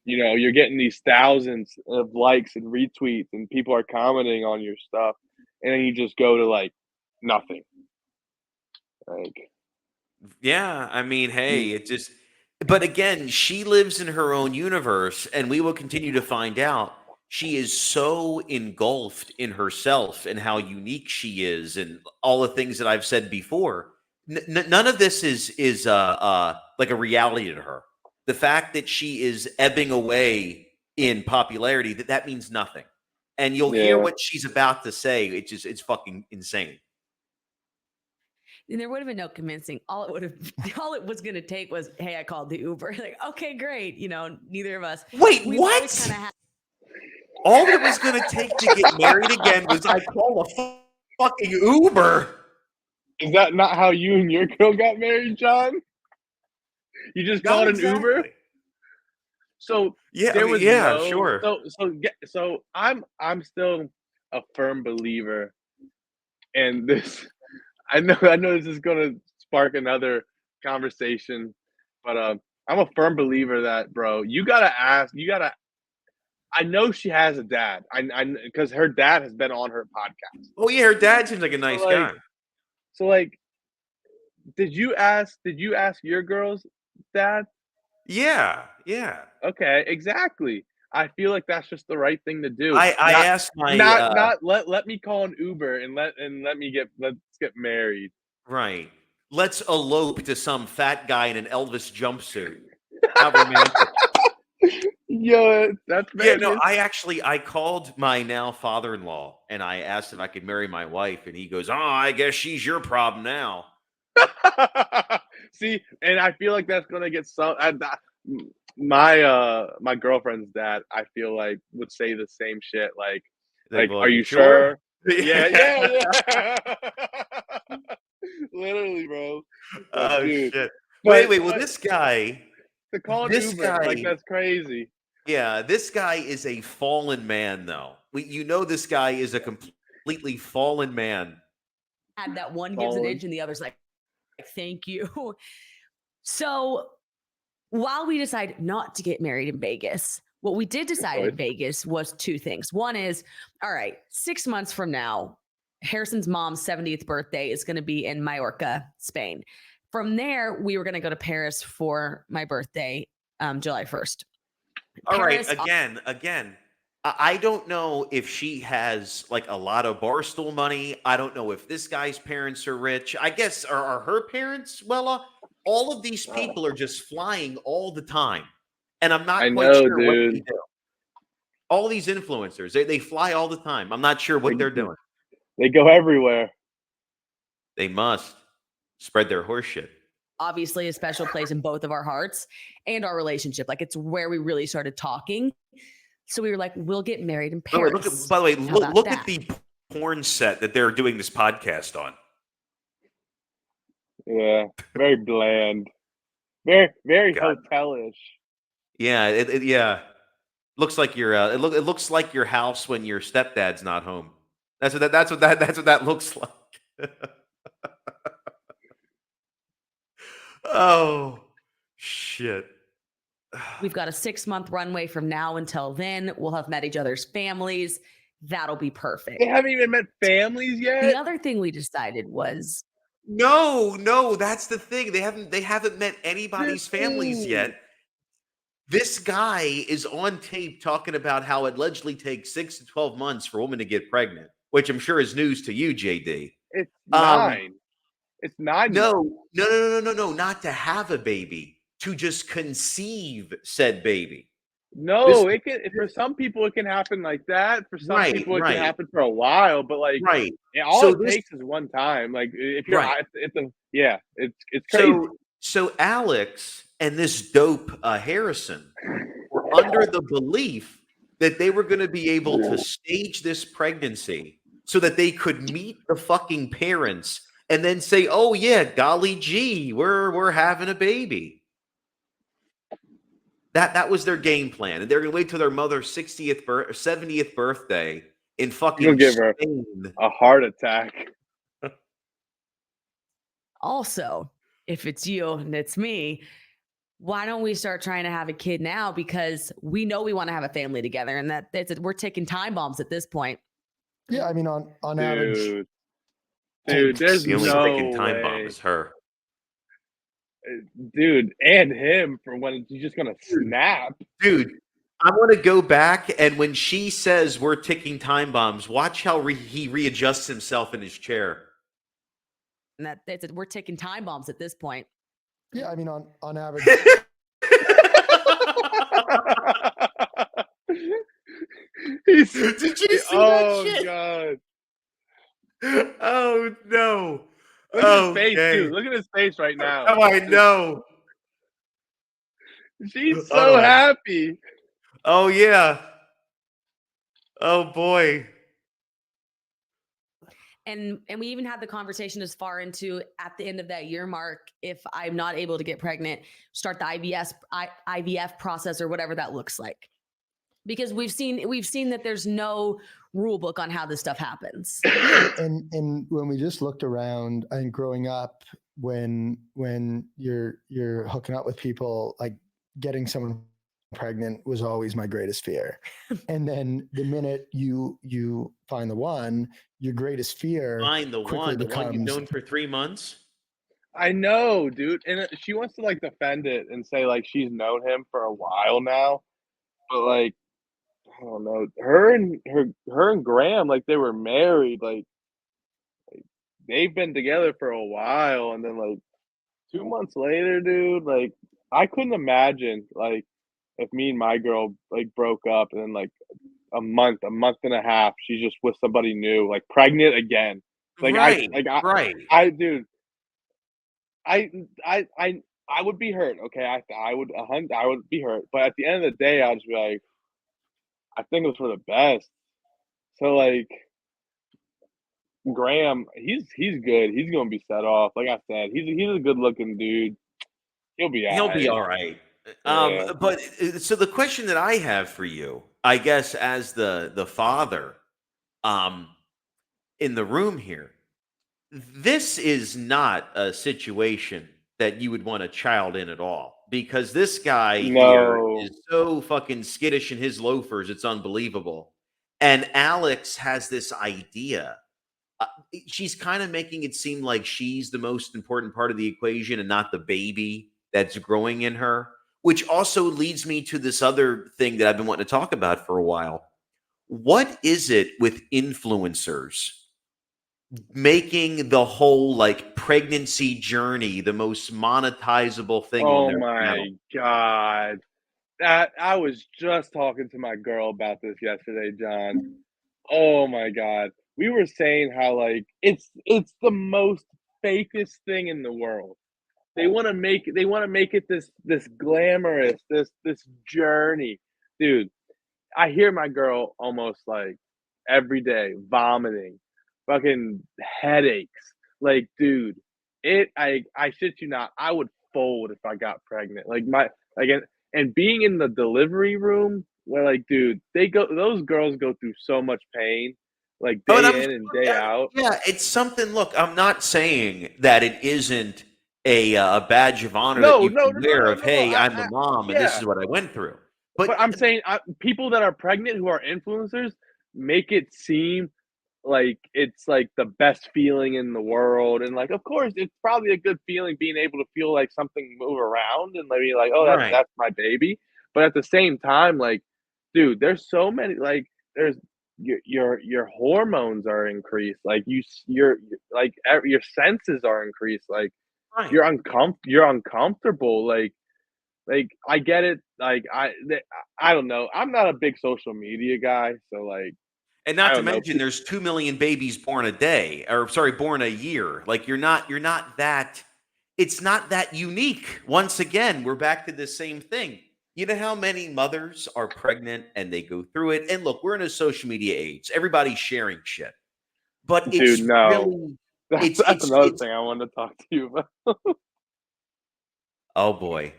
you're getting these thousands of likes and retweets and people are commenting on your stuff, and then you just go to like nothing. Like, Yeah, hey, it just, but again, she lives in her own universe, and we will continue to find out. She is so engulfed in herself and how unique she is, and all the things that I've said before. None of this is like a reality to her. The fact that she is ebbing away in popularity, that means nothing. And you'll hear Yeah. what she's about to say. It's fucking insane. and there would have been no convincing. All it was going to take was, hey, I called the Uber. Like, okay, great. Neither of us. Wait, We've what? always kinda had- All it was going to take to get married again was I call a fucking Uber. is that not how you and your girl got married, John? You just Not called an exactly. Uber? So Yeah, there was sure. So I'm still a firm believer, and this I know this is gonna spark another conversation, but I'm a firm believer that, bro, I know she has a dad. I because her dad has been on her podcast. Oh yeah, her dad seems like a nice guy. So like, did you ask your girl's dad? Yeah. Okay, exactly. I feel like that's just the right thing to do. I asked my not let me call an Uber and let's get married. right. Let's elope to some fat guy in an Elvis jumpsuit. How romantic. Yo, that's Yeah, Vegas. no, I called my now father-in-law and I asked if I could marry my wife, and he goes, "Oh, I guess she's your problem now." See, and I feel like that's gonna get some. My girlfriend's dad, I feel like would say the same shit. Like, Well, are you sure? sure? Yeah. Literally, bro. Like, Oh dude. shit. But, Wait. Well, this guy, to call an this Uber, like guy, that's crazy. yeah, this guy is a fallen man, though. This guy is a completely fallen man. Had that one gives an Fallen. inch and the other's like, thank you. So while we decide not to get married in Vegas, what we did decide in choice. Vegas was two things. One is, all right, 6 months from now, Harrison's mom's 70th birthday is going to be in Mallorca, Spain. From there, we were going to go to Paris for my birthday, July 1st. All right, Paris, again. I don't know if she has like a lot of Barstool money. I don't know if this guy's parents are rich. I guess are her parents well off? All of these people are just flying all the time, and I'm not I quite know, sure what they dude. do. All these influencers, they fly all the time. I'm not sure what they're doing. They go everywhere. They must spread their horse shit. obviously a special place in both of our hearts and our relationship. Like, it's where we really started talking. So we were like, we'll get married in Paris. By the way, How about look that? at the porn set that they're doing this podcast on. Yeah, very bland. Very God. hotelish. Yeah, yeah. Looks like your it looks like your house when your stepdad's not home. That's what that looks like. Oh shit. We've got a 6-month runway from now until then. We'll have met each other's families. That'll be perfect. They haven't even met families yet. The other thing we decided was No, that's the thing. They haven't met anybody's families yet. This guy is on tape talking about how it allegedly takes 6 to 12 months for a woman to get pregnant, which I'm sure is news to you, JD. It's 9. It's 9. No, not to have a baby, to just conceive said baby. No, it can. For some people, it can happen like that. For some people, it can happen for a while. But like, Right. all So it this- takes is one time. Like, if you're, Right. it's crazy. So Alex and this dope Harrison were under the belief that they were going to be able to stage this pregnancy so that they could meet the fucking parents and then say, "Oh yeah, golly gee, we're having a baby." That was their game plan, and they're going to wait till their mother's 70th birthday in fucking You'll give her Spain. a heart attack. also, if it's you and it's me, why don't we start trying to have a kid now? Because we know we want to have a family together, and we're taking time bombs at this point. Yeah, I mean, on average, Dude, there's The only no freaking time bomb way. is her. Dude, and him for when he's just gonna snap. Dude, I want to go back, and when she says we're ticking time bombs, watch how he readjusts himself in his chair. And we're taking time bombs at this point. yeah, I mean, on average, Did you see that shit? God. Oh no! Look at his face, dude. Look at his face right now. Oh, I know. She's so happy. Oh yeah. Oh boy. And we even had the conversation as far into at the end of that year mark, if I'm not able to get pregnant, start the IVF process or whatever that looks like. Because we've seen that there's no rule book on how this stuff happens. and when we just looked around, I think growing up, when you're hooking up with people, like getting someone pregnant was always my greatest fear. And then the minute you find the one, your greatest fear Find the quickly one you've becomes known for 3 months. I know, dude. And she wants to like defend it and say like she's known him for a while now. But like, I don't know. Her and Graham, like they were married, like they've been together for a while, and then like 2 months later, dude, like I couldn't imagine like if me and my girl like broke up and then like a month and a half, she's just with somebody new, like pregnant again. Like right. I dude, I would be hurt. Okay, I would be hurt. But at the end of the day, I'll just be like, I think it was for the best. So like Graham, he's good. He's gonna be set off. Like I said, he's a good looking dude. He'll be He'll be all all right. Yeah. But so the question that I have for you, I guess, as the father, um, in the room here, this is not a situation that you would want a child in at all, because this guy here No. is so fucking skittish in his loafers, it's unbelievable. And Alex has this idea. She's kind of making it seem like she's the most important part of the equation and not the baby that's growing in her, which also leads me to this other thing that I've been wanting to talk about for a while. What is it with influencers making the whole like pregnancy journey the most monetizable thing on Oh their my channel? god. That I was just talking to my girl about this yesterday, John. Oh my god. We were saying how like it's the most fakest thing in the world. They want to make it this glamorous, this journey. Dude, I hear my girl almost like every day vomiting, fucking headaches. Like, dude, I shit you not, I would fold if I got pregnant. Like and being in the delivery room where like, dude, those girls go through so much pain, like Oh, and day in and day out. yeah, it's something. Look, I'm not saying that it isn't a badge of honor that No, you no, can no, no, wear no, of, no, no. hey, I'm a mom and this Yeah. is what I went through. But I'm saying people that are pregnant who are influencers make it seem like it's like the best feeling in the world, and like of course it's probably a good feeling being able to feel like something move around and maybe like, oh, Right. that's my baby. But at the same time, like, dude, there's so many like there's your hormones are increased, like your like your senses are increased, like Right. you're uncomfortable, like I get it, like I don't know, I'm not a big social media guy, so like And I not to don't know. mention there's 2 million babies born a day, or sorry, born a year. Like you're not that, it's not that unique. Once again, we're back to the same thing. You know how many mothers are pregnant and they go through it? And look, we're in a social media age. Everybody's sharing shit. But Dude, it's no. really That's another thing I wanted to talk to you about. oh boy.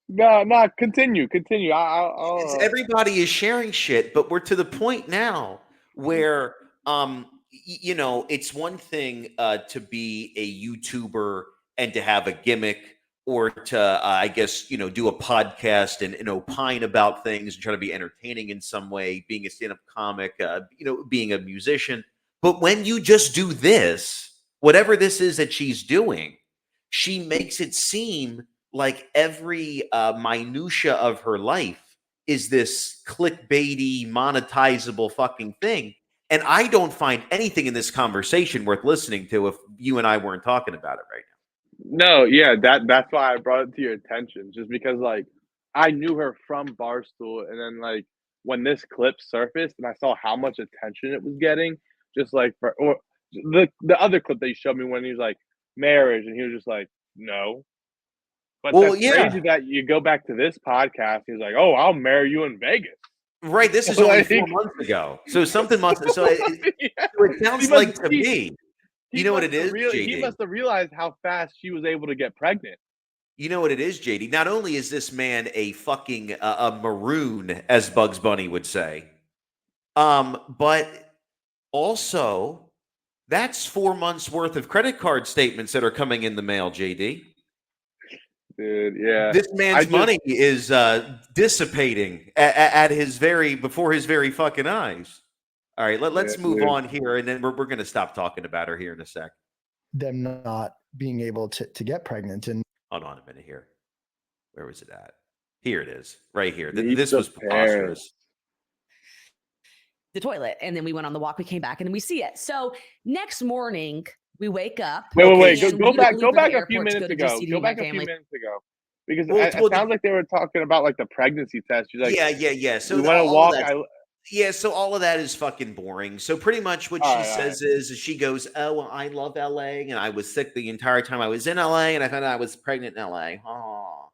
No, continue. It's everybody is sharing shit, but we're to the point now where it's one thing to be a YouTuber and to have a gimmick, or to I guess do a podcast and opine about things and try to be entertaining in some way, being a stand-up comic, being a musician. But when you just do this, whatever this is that she's doing, she makes it seem like every minutia of her life is this clickbaity, monetizable fucking thing. And I don't find anything in this conversation worth listening to if you and I weren't talking about it right No, yeah, that's why I brought it to your attention, just because like I knew her from Barstool, and then like when this clip surfaced and I saw how much attention it was getting, just like or the other clip that you showed me when he was like marriage, and he was just like no. But now. Well, that's yeah, crazy that you go back to this podcast. He's like, "Oh, I'll marry you in Vegas." right. This is only Like, 4 months ago, so something must. So yeah. so it sounds He like must to he, me. he You know what must it have is, he JD? must have realized how fast she was able to get pregnant. You know what it is, JD? Not only is this man a fucking a maroon, as Bugs Bunny would say, but also that's 4 months worth of credit card statements that are coming in the mail, JD. Dude, yeah. This I man's just money is dissipating at his before his very fucking eyes. All right, yeah, let's move dude. on here, and then we're going to stop talking about her here in a sec. Them not being able to get pregnant. And Hold on a minute here. Where was it at? Here it is, right here. Meet This the was preposterous. The toilet. And then we went on the walk, we came back, and then we see it. So next morning, we wake up. Wait. and Go we back. don't Go leave back the a few airport to minutes go to ago. DCD Go with my back a few family. minutes ago, because Well, it sounds like they were talking about like the pregnancy test. She's like, yeah. So we want to all walk. that, Yeah, so all of that is fucking boring. So pretty much what All she right, all says is she goes, "Oh, well, I love LA, and I was sick the entire time I was in LA, and I found out I was pregnant in LA." Aw.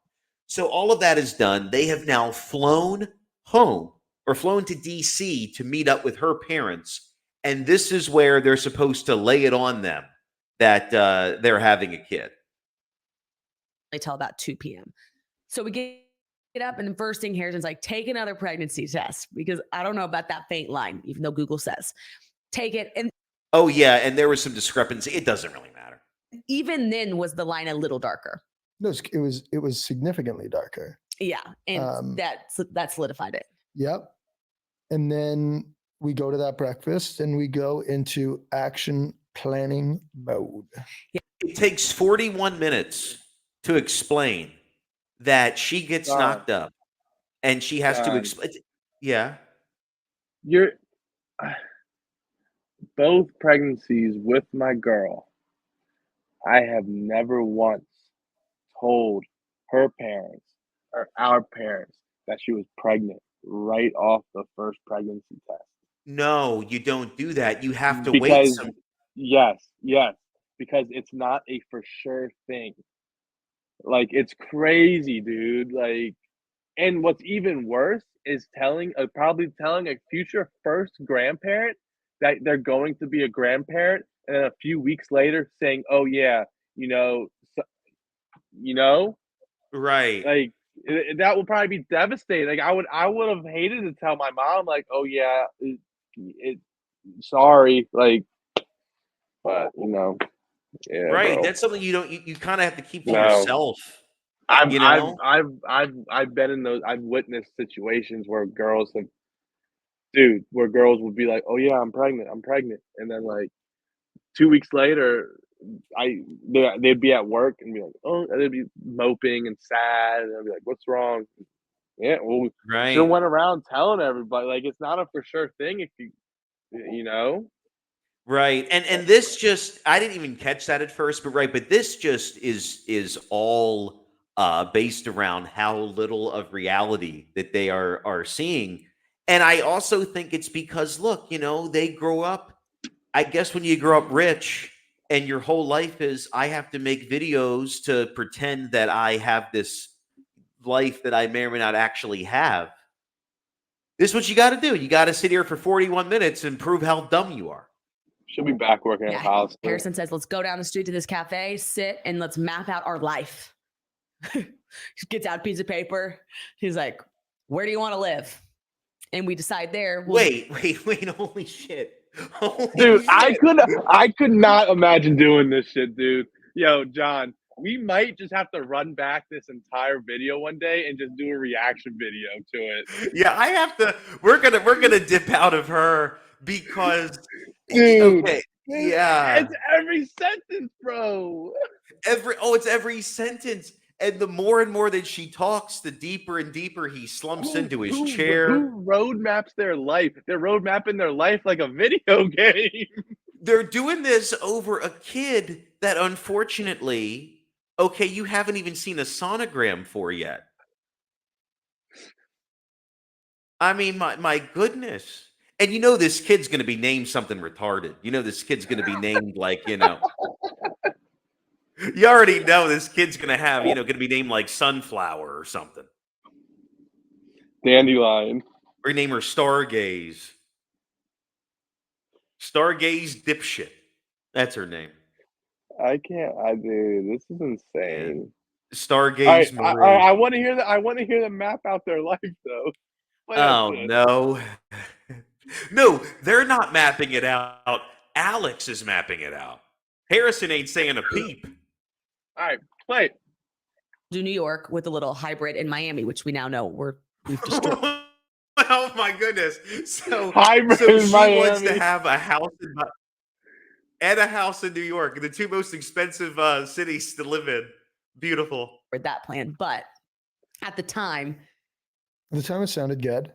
So all of that is done. They have now flown home or flown to DC to meet up with her parents, and this is where they're supposed to lay it on them that they're having a kid. Till about 2 p.m. So we get up, and the first thing Harrison's like, take another pregnancy test, because I don't know about that faint line, even though Google says take it. And Oh yeah, and there was some discrepancy. It doesn't really matter. even then was the line a little darker. No, it was significantly darker. Yeah. And that solidified it. Yep. And then we go to that breakfast and we go into action planning mode. It takes 41 minutes to explain that she gets John. knocked up and she has to John. explain. Yeah. You're both pregnancies with my girl. I have never once told her parents or our parents that she was pregnant right off the first pregnancy test. No, you don't do that. You have to wait Because some. yes, because it's not a for sure thing. Like, it's crazy, dude. Like, and what's even worse is probably telling a future first grandparent that they're going to be a grandparent, and then a few weeks later saying, "Oh yeah, so, Right. like that will probably be devastating." Like, I would have hated to tell my mom, like, "Oh yeah, sorry," like, but yeah, Right. bro. That's something you kind of have to keep to No. yourself. I've You know? been in those. I've witnessed situations where girls would be like, "Oh yeah, I'm pregnant," and then like 2 weeks later, they'd be at work and be like, "Oh," and they'd be moping and sad, and I'd be like, "What's wrong?" Yeah, well, we should have Right. went around telling everybody. Like, it's not a for sure thing if you know. Right. And this just I didn't even catch that at first, but right, but this just is all based around how little of reality that they are seeing. And I also think it's because look, they grow up, I guess when you grow up rich and your whole life is I have to make videos to pretend that I have this life that I may or may not actually have. This is what you got to do. You got to sit here for 41 minutes and prove how dumb you are. She'll be back working at Yeah. Hollister. Harrison says, let's go down the street to this cafe, sit, and let's map out our life. He gets out a piece of paper. He's like, where do you want to live? And we decide there. Wait, holy shit. Holy Dude, shit. I could not imagine doing this shit, dude. Yo, John, we might just have to run back this entire video one day and just do a reaction video to it. Yeah, we're gonna dip out of her because Dude, okay. Yeah. it's every sentence, bro. It's every sentence. And the more and more that she talks, the deeper and deeper he slumps into his chair. Who roadmaps their life? They're roadmapping their life like a video game. They're doing this over a kid that unfortunately, okay, you haven't even seen a sonogram for yet. I mean, my goodness. And this kid's going to be named something retarded. This kid's going to be named like, you already know this kid's going to have, going to be named like Sunflower or something. Dandelion. Or name her Stargaze. Stargaze Dipshit. That's her name. I can't. Dude, this is insane. Stargaze Marie. I want to hear that. I want to hear them map out their life, though. Oh no. No, they're not mapping it out. Alex is mapping it out. Harrison ain't saying a peep. All right, play it. Do New York with a little hybrid in Miami, which we now know we've destroyed. Oh my goodness! So Hybrid she in Miami. wants to have a house and a house in New York, the two most expensive cities to live in. Beautiful. That plan, but at the time it sounded good.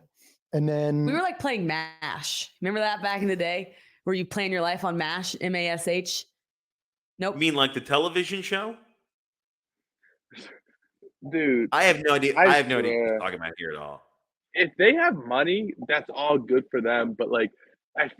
And then we were like playing MASH. Remember that back in the day where you plan your life on MASH, MASH? Nope. You mean like the television show? Dude, I have no idea. I have no idea what swear. you're talking about here at all. if they have money, that's all good for them. But like,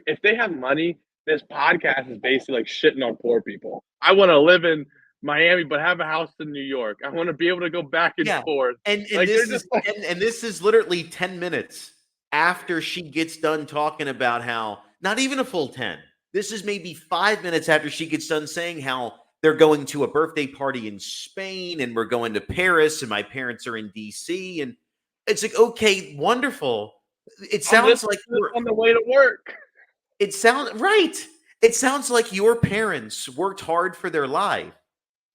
if they have money, this podcast is basically like shitting on poor people. I want to live in Miami, but have a house in New York. I want to be able to go back and Yeah. forth. And Like, this they're is just like, and this is literally 10 minutes after she gets done talking about how, not even a full 10. This is maybe 5 minutes after she gets done saying how they're going to a birthday party in Spain and we're going to Paris and my parents are in DC. And it's like, okay, wonderful. It sounds like on the way to work. it sounds right. It sounds like your parents worked hard for their life.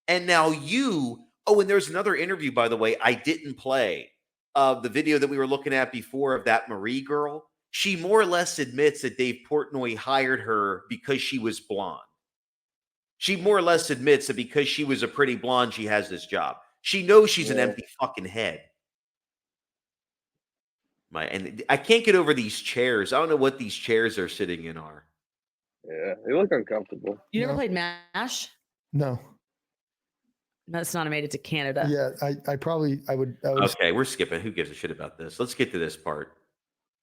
And now and there's another interview, by the way, I didn't play of the video that we were looking at before of that Marie girl. She more or less admits that Dave Portnoy hired her because she was blonde. She more or less admits that because she was a pretty blonde, she has this job. She knows she's an empty fucking head. And I can't get over these chairs. I don't know what these chairs are sitting in are. Yeah, they look uncomfortable. You never No. played MASH? No. That's not made it to Canada. Yeah, I would. Okay, we're skipping. Who gives a shit about this? Let's get to this part.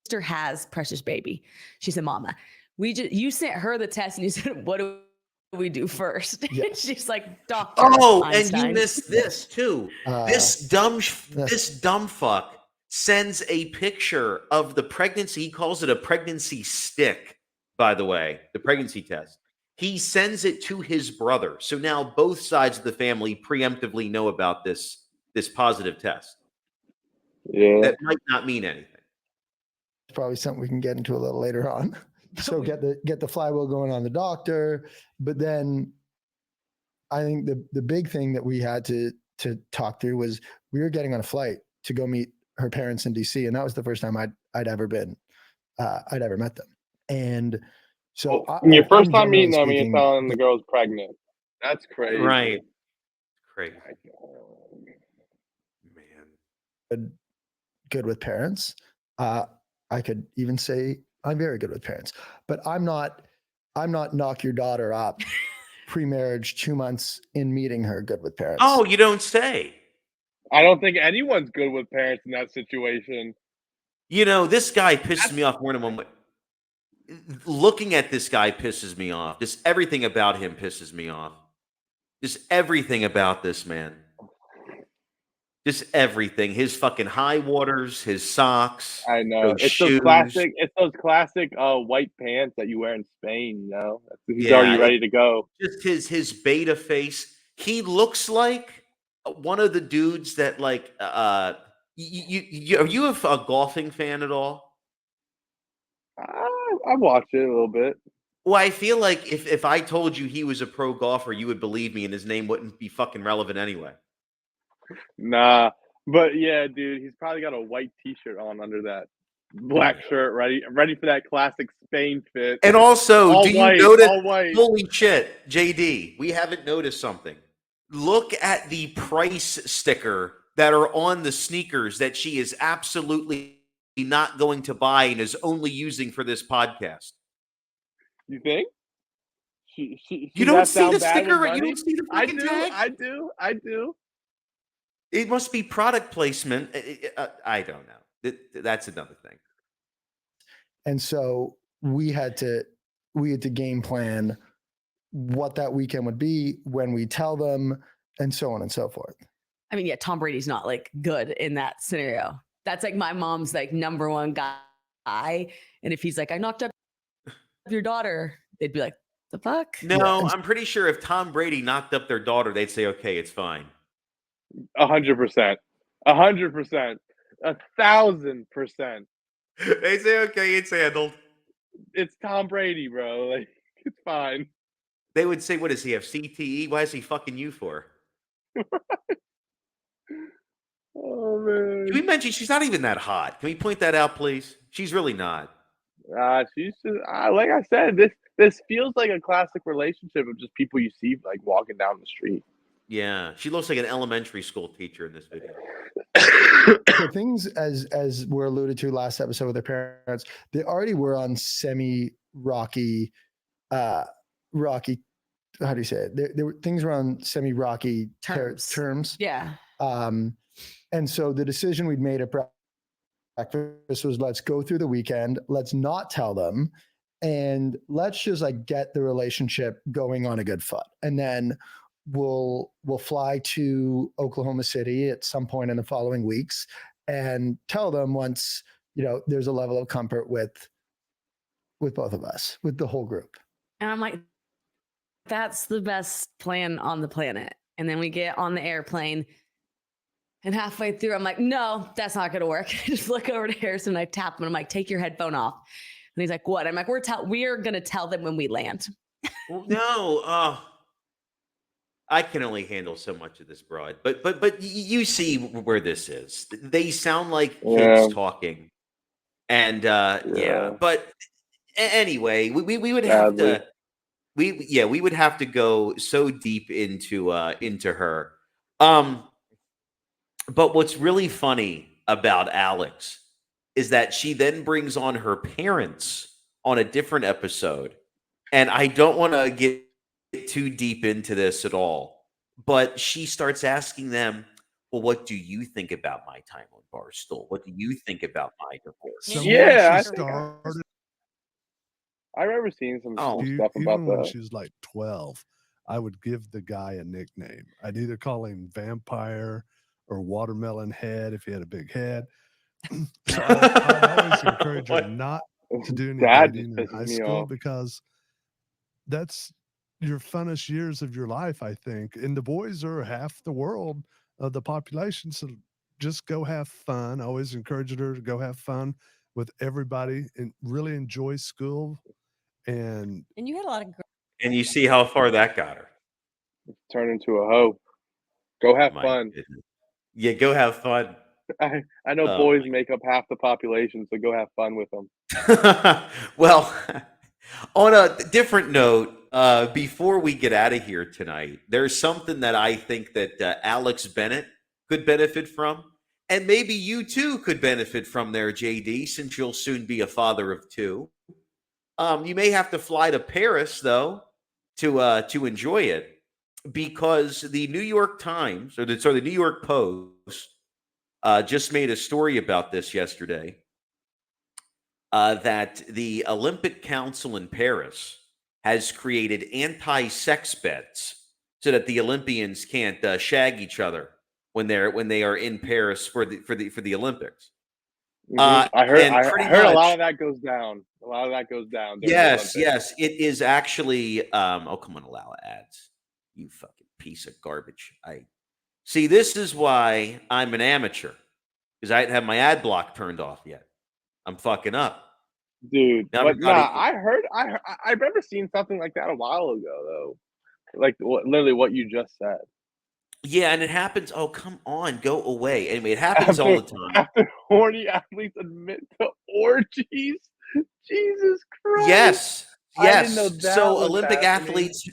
Sister has precious baby. She said, "Mama, you sent her the test and you said, what do we do first?" Yeah. She's like, Doctor. Oh, Einstein. and you missed this too. This dumb fuck sends a picture of the pregnancy. He calls it a pregnancy stick, by the way, the pregnancy test. He sends it to his brother. So now both sides of the family preemptively know about this positive test. Yeah. That might not mean anything. It's probably something we can get into a little later on. So get the flywheel going on the doctor, but then I think the big thing that we had to talk through was we were getting on a flight to go meet her parents in DC, and that was the first time I'd ever met them. And so your first time generally meeting them, you're speaking, telling the girl's pregnant. That's crazy. Right. Crazy. Man. good with parents. I could even say I'm very good with parents, but I'm not knock your daughter up pre-marriage 2 months in meeting her good with parents. Oh, you don't say. I don't think anyone's good with parents in that situation. You know, this guy pisses me off more than one way. Looking at this guy pisses me off. Just everything about him pisses me off. Just everything about this man. Just everything. His fucking high waters, his socks. I know. Those It's shoes. those classic white pants that you wear in Spain, you know? He's Yeah, already ready to go. Just his beta face. He looks like one of the dudes that like are you a golfing fan at all? I watch it a little bit. Well, I feel like if I told you he was a pro golfer, you would believe me and his name wouldn't be fucking relevant anyway. Nah. But yeah, dude, he's probably got a white t-shirt on under that black shirt, ready for that classic Spain fit. And also, all do you white, notice? all white. Holy shit, JD, we haven't noticed something. Look at the price sticker that are on the sneakers that she is absolutely not going to buy and is only using for this podcast. You think? She You don't got see down the bad with sticker, right? You money? don't see the I fucking do. tag? I do. It must be product placement. I don't know. That's another thing. And so we had to game plan what that weekend would be when we tell them, and so on and so forth. I mean, yeah, Tom Brady's not like good in that scenario. That's like my mom's like number one guy. And if he's like, I knocked up your daughter, they'd be like, the fuck? No, Yeah. I'm pretty sure if Tom Brady knocked up their daughter, they'd say, okay, it's fine. 100%. 100%. 1,000%. They say, okay, it's handled. It's Tom Brady, bro. Like, it's fine. They would say, what does he have, CTE? Why is he fucking you for? Oh, man. Can we mention she's not even that hot? Can we point that out, please? She's really not. She's just, like I said, this feels like a classic relationship of just people you see like walking down the street. Yeah, she looks like an elementary school teacher in this video. So things as were alluded to last episode with their parents, they already were on semi-rocky, rocky. How do you say it? There were things were on semi-rocky terms. Yeah. And so the decision we'd made breakfast was, let's go through the weekend, let's not tell them, and let's just like get the relationship going on a good foot. And then we'll fly to Oklahoma City at some point in the following weeks and tell them once, there's a level of comfort with both of us, with the whole group. And I'm like, that's the best plan on the planet. And then we get on the airplane, and halfway through, I'm like, no, that's not going to work. I just look over to Harrison, and I tap him, and I'm like, take your headphone off. And he's like, what? I'm like, we're going to tell them when we land. No, I can only handle so much of this, broad. But you see where this is. They sound like kids talking, and yeah. But anyway, we would have to. We would have to go so deep into her. But what's really funny about Alex is that she then brings on her parents on a different episode. And I don't want to get too deep into this at all, but she starts asking them, well, what do you think about my time on Barstool? What do you think about my divorce? So Yeah, I I remember seeing some stuff even about when that. she was like 12, I would give the guy a nickname. I'd either call him Vampire or Watermelon Head if he had a big head. So I always encourage her not to do any That dating just in high pisses me school off. because that's your funnest years of your life, I think. And the boys are half the world of the population. So just go have fun. I always encouraged her to go have fun with everybody and really enjoy school. And you had a lot of And you see how far that got her. Turn into a hoe. Go have My fun. goodness. Yeah, go have fun. I know Oh, boys make up half the population, so go have fun with them. Well, on a different note, before we get out of here tonight, there's something that I think that Alex Bennett could benefit from, and maybe you too could benefit from there, JD, since you'll soon be a father of two. You may have to fly to Paris though to enjoy it, because the New York Times the New York Post just made a story about this yesterday. That the Olympic Council in Paris has created anti-sex beds so that the Olympians can't shag each other when they are in Paris for the Olympics. I heard and I pretty heard a lot much- of that goes down. A lot of that goes down. during the Yes, Olympics. yes, it is actually. Oh, come on, allow ads. You fucking piece of garbage. I see. This is why I'm an amateur, because I didn't have my ad block turned off yet. I'm fucking up. Dude. Now But everybody- nah, I remember seeing something like that a while ago though. Like literally what you just said. Yeah, and it happens. Oh, come on, go away. Anyway, it happens all the time. After horny athletes admit to orgies. Jesus Christ. Yes, I didn't know yes. that So was Olympic happening. athletes,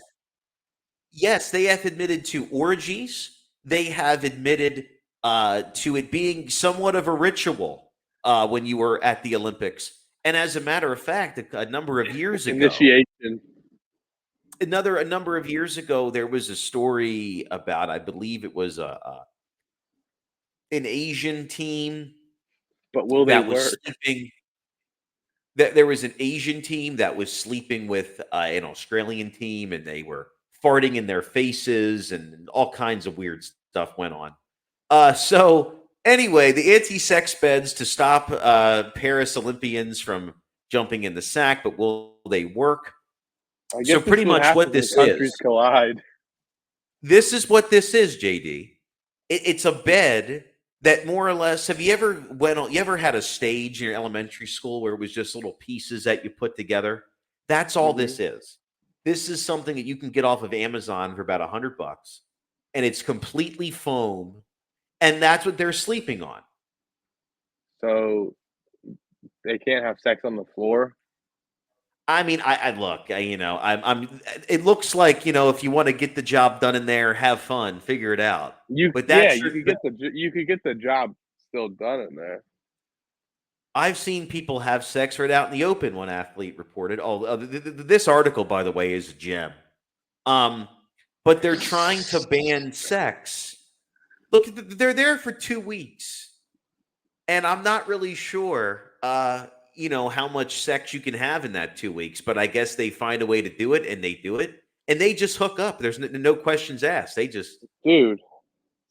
yes, they have admitted to orgies. They have admitted to it being somewhat of a ritual when you were at the Olympics. And as a matter of fact, a number of years ago, Initiation. a number of years ago, there was a story about, I believe it was an Asian team But will they that was work? sleeping. There was an Asian team that was sleeping with an Australian team, and they were farting in their faces, and all kinds of weird stuff went on. So anyway, the anti-sex beds to stop Paris Olympians from jumping in the sack, but will they work? I So guess pretty this would much what happen when this countries is. collide. This is what this is, JD. It's a bed that more or less. Have you ever had a stage in your elementary school where it was just little pieces that you put together? That's all this is. This is something that you can get off of Amazon for about $100, and it's completely foam, and that's what they're sleeping on. So they can't have sex on the floor. I mean, I look, I'm. It looks like, if you want to get the job done in there, have fun, figure it out. But that's you could get the job still done in there. I've seen people have sex right out in the open. One athlete reported. Oh, this article, by the way, is a gem. But they're trying to ban sex. Look, they're there for 2 weeks. And I'm not really sure, how much sex you can have in that 2 weeks, but I guess they find a way to do it and they do it and they just hook up. There's no questions asked. They just, Dude.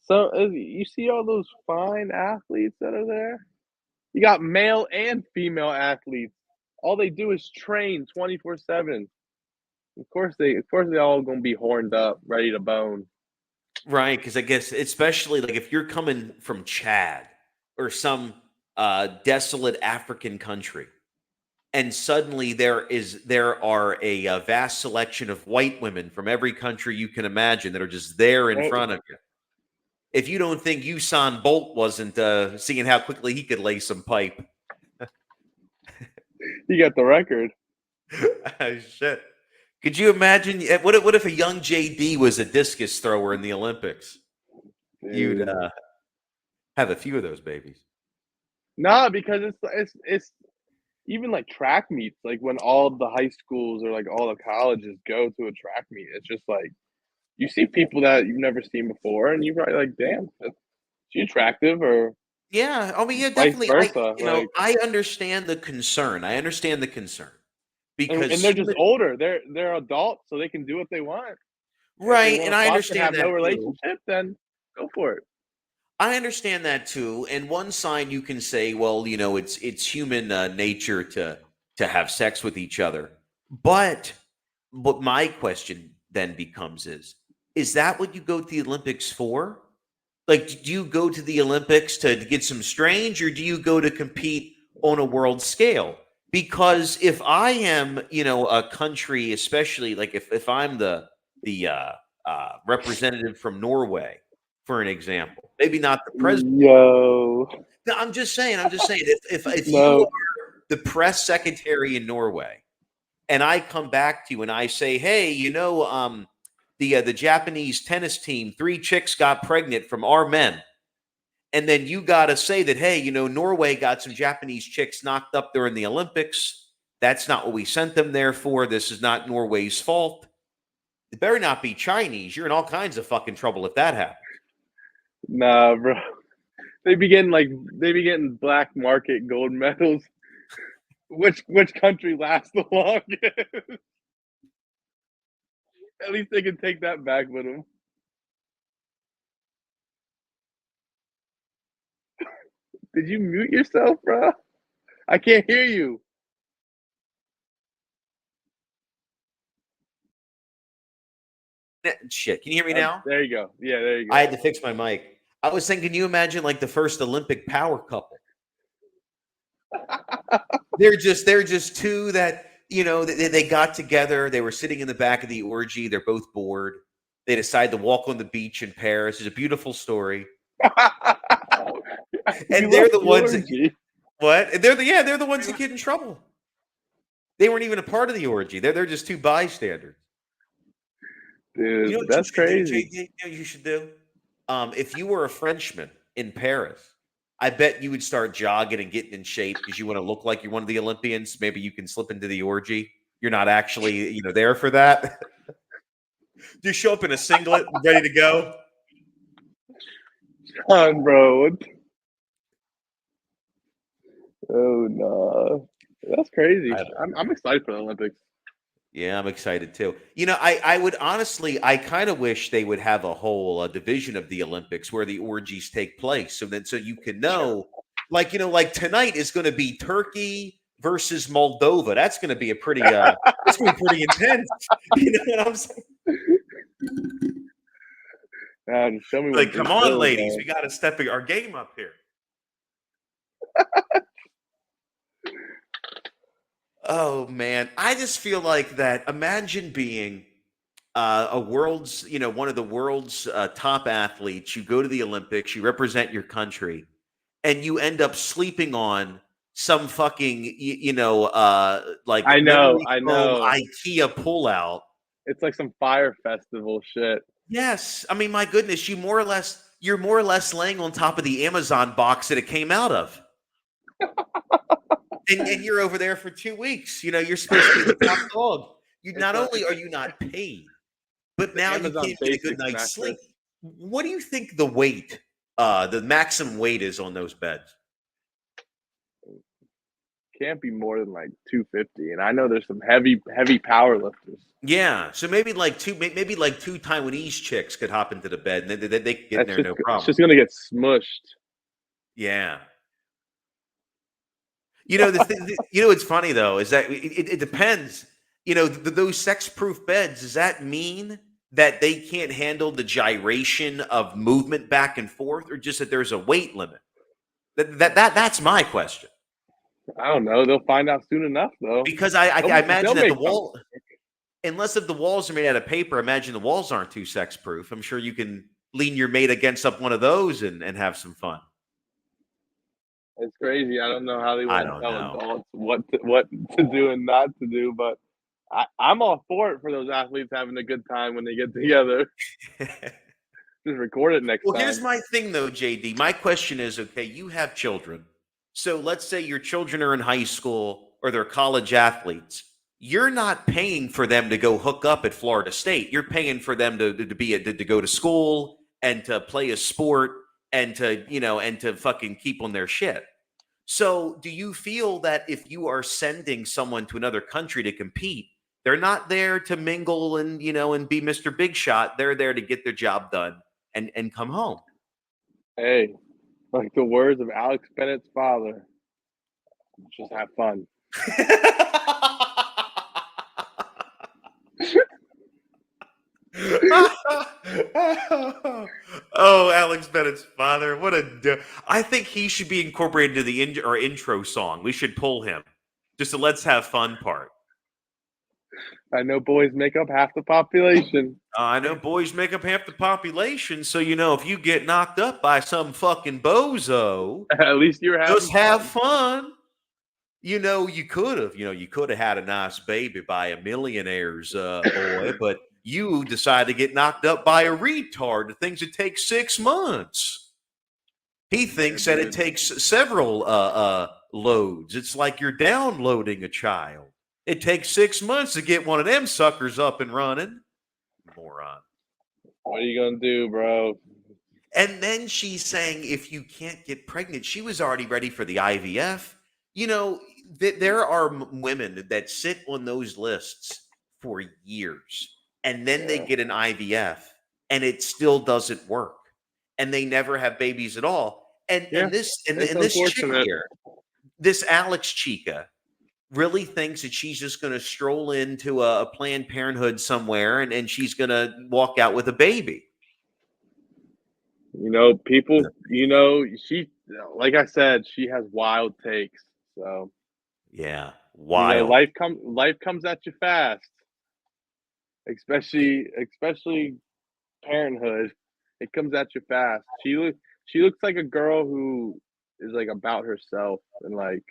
So you see all those fine athletes that are there? You got male and female athletes. All they do is train 24/7. Of course they all gonna be horned up, ready to bone. right. Cause I guess, especially like if you're coming from Chad or some desolate African country, and suddenly there are a vast selection of white women from every country you can imagine that are just there in Right? front of you. If you don't think Usain Bolt wasn't seeing how quickly he could lay some pipe, You got the record. shit. Could you imagine? What if a young JD was a discus thrower in the Olympics? You'd Dude. have a few of those babies. Nah, because it's even like track meets, like when all the high schools or like all the colleges go to a track meet, it's just like you see people that you've never seen before, and you're probably like, "Damn, she attractive," or Yeah, I mean, yeah, vice definitely. versa. Like, I understand the concern. I understand the concern and because they're just older. They're adults, so they can do what they want. If they right, want and to I fuck and understand have no that too. relationship, then go for it. I understand that too. And one side you can say, well, it's human nature to have sex with each other. But what my question then becomes is that what you go to the Olympics for? Like, do you go to the Olympics to get some strange, or do you go to compete on a world scale? Because if I am, a country, especially like if I'm the representative from Norway, for an example, maybe not the president. Yo, No, I'm just saying. If you no, are the press secretary in Norway, and I come back to you and I say, hey, the Japanese tennis team, 3 chicks got pregnant from our men. And then you got to say that, hey, Norway got some Japanese chicks knocked up there in the Olympics. That's not what we sent them there for. This is not Norway's fault. It better not be Chinese. You're in all kinds of fucking trouble if that happens. nah, bro. They be getting black market gold medals. Which country lasts the longest? At least they can take that back with them. Did you mute yourself, bro? I can't hear you. Shit. Can you hear me now? There you go. Yeah, there you go. I had to fix my mic. I was thinking, can you imagine like the first Olympic power couple? They're just two that they got together. They were sitting in the back of the orgy. They're both bored. They decide to walk on the beach in Paris. It's a beautiful story. And they're the ones that what? And they're the ones that get in trouble. They weren't even a part of the orgy. They're just two bystanders. Dude, You know what that's you should do, crazy. JJ? You know what you should do? If you were a Frenchman in Paris, I bet you would start jogging and getting in shape because you want to look like you're one of the Olympians. Maybe you can slip into the orgy. You're not actually, there for that. Just show up in a singlet, ready to go. On, bro. Oh no, that's crazy. I'm excited for the Olympics. Yeah, I'm excited too. I would honestly, I kind of wish they would have a whole division of the Olympics where the orgies take place, so you can know, like tonight is going to be Turkey versus Moldova. That's going to be it's going to be pretty intense. You know what I'm saying? Man, show me Like, what come on, ladies, we got to step our game up here. Oh man, I just feel like that. Imagine being one of the world's top athletes. You go to the Olympics, you represent your country, and you end up sleeping on some fucking, like I know. memory foam IKEA pullout. It's like some fire festival shit. Yes, I mean, my goodness, you're more or less laying on top of the Amazon box that it came out of. And you're over there for 2 weeks. You're supposed to be the top dog. Not only are you not paid, but now you Amazon can't get a good Basics night's mattress. sleep. What do you think the maximum weight is on those beds? can't be more than like 250. And I know there's some heavy power lifters. Yeah, so maybe like two Taiwanese chicks could hop into the bed, and they could get in there no It's problem. just gonna get smushed. Yeah. You know, what's funny though is that it depends. You know, those sex-proof beds, does that mean that they can't handle the gyration of movement back and forth, or just that there's a weight limit? That's my question. I don't know. They'll find out soon enough, though. Because I They'll imagine that make the wall, unless if the walls are made out of paper, imagine the walls aren't too sex-proof. I'm sure you can lean your mate against up one of those and have some fun. It's crazy. I don't know how they I want to don't tell know. adults what to do and not to do, but I'm all for it for those athletes having a good time when they get together. Just record it next Well, time. here's my thing, though, JD. My question is, okay, you have children. So let's say your children are in high school or they're college athletes. You're not paying for them to go hook up at Florida State. You're paying for them to go to school and to play a sport and to fucking keep on their shit. So do you feel that if you are sending someone to another country to compete, they're not there to mingle and be Mr. Big Shot. They're there to get their job done and come home. Hey, like the words of Alex Bennett's father, just have fun. Oh, Alex Bennett's father. I think he should be incorporated into our intro song. We should pull him. Just the let's have fun part. I know boys make up half the population. I know boys make up half the population, so if you get knocked up by some fucking bozo, At least you're having just have fun. You could have had a nice baby by a millionaire's boy, but you decide to get knocked up by a retard that thinks it takes 6 months. He thinks that it takes several loads. It's like you're downloading a child. It takes 6 months to get one of them suckers up and running. Moron. What are you gonna do, bro? And then she's saying if you can't get pregnant, she was already ready for the IVF. There are women that sit on those lists for years, and then they get an IVF, and it still doesn't work, and they never have babies at all. And this chick here, this Alex Chica, really thinks that she's just going to stroll into a Planned Parenthood somewhere and she's going to walk out with a baby. People, she, like I said, she has wild takes. So yeah, wild. Life comes at you fast, especially parenthood. It comes at you fast. She looks like a girl who is like about herself and like,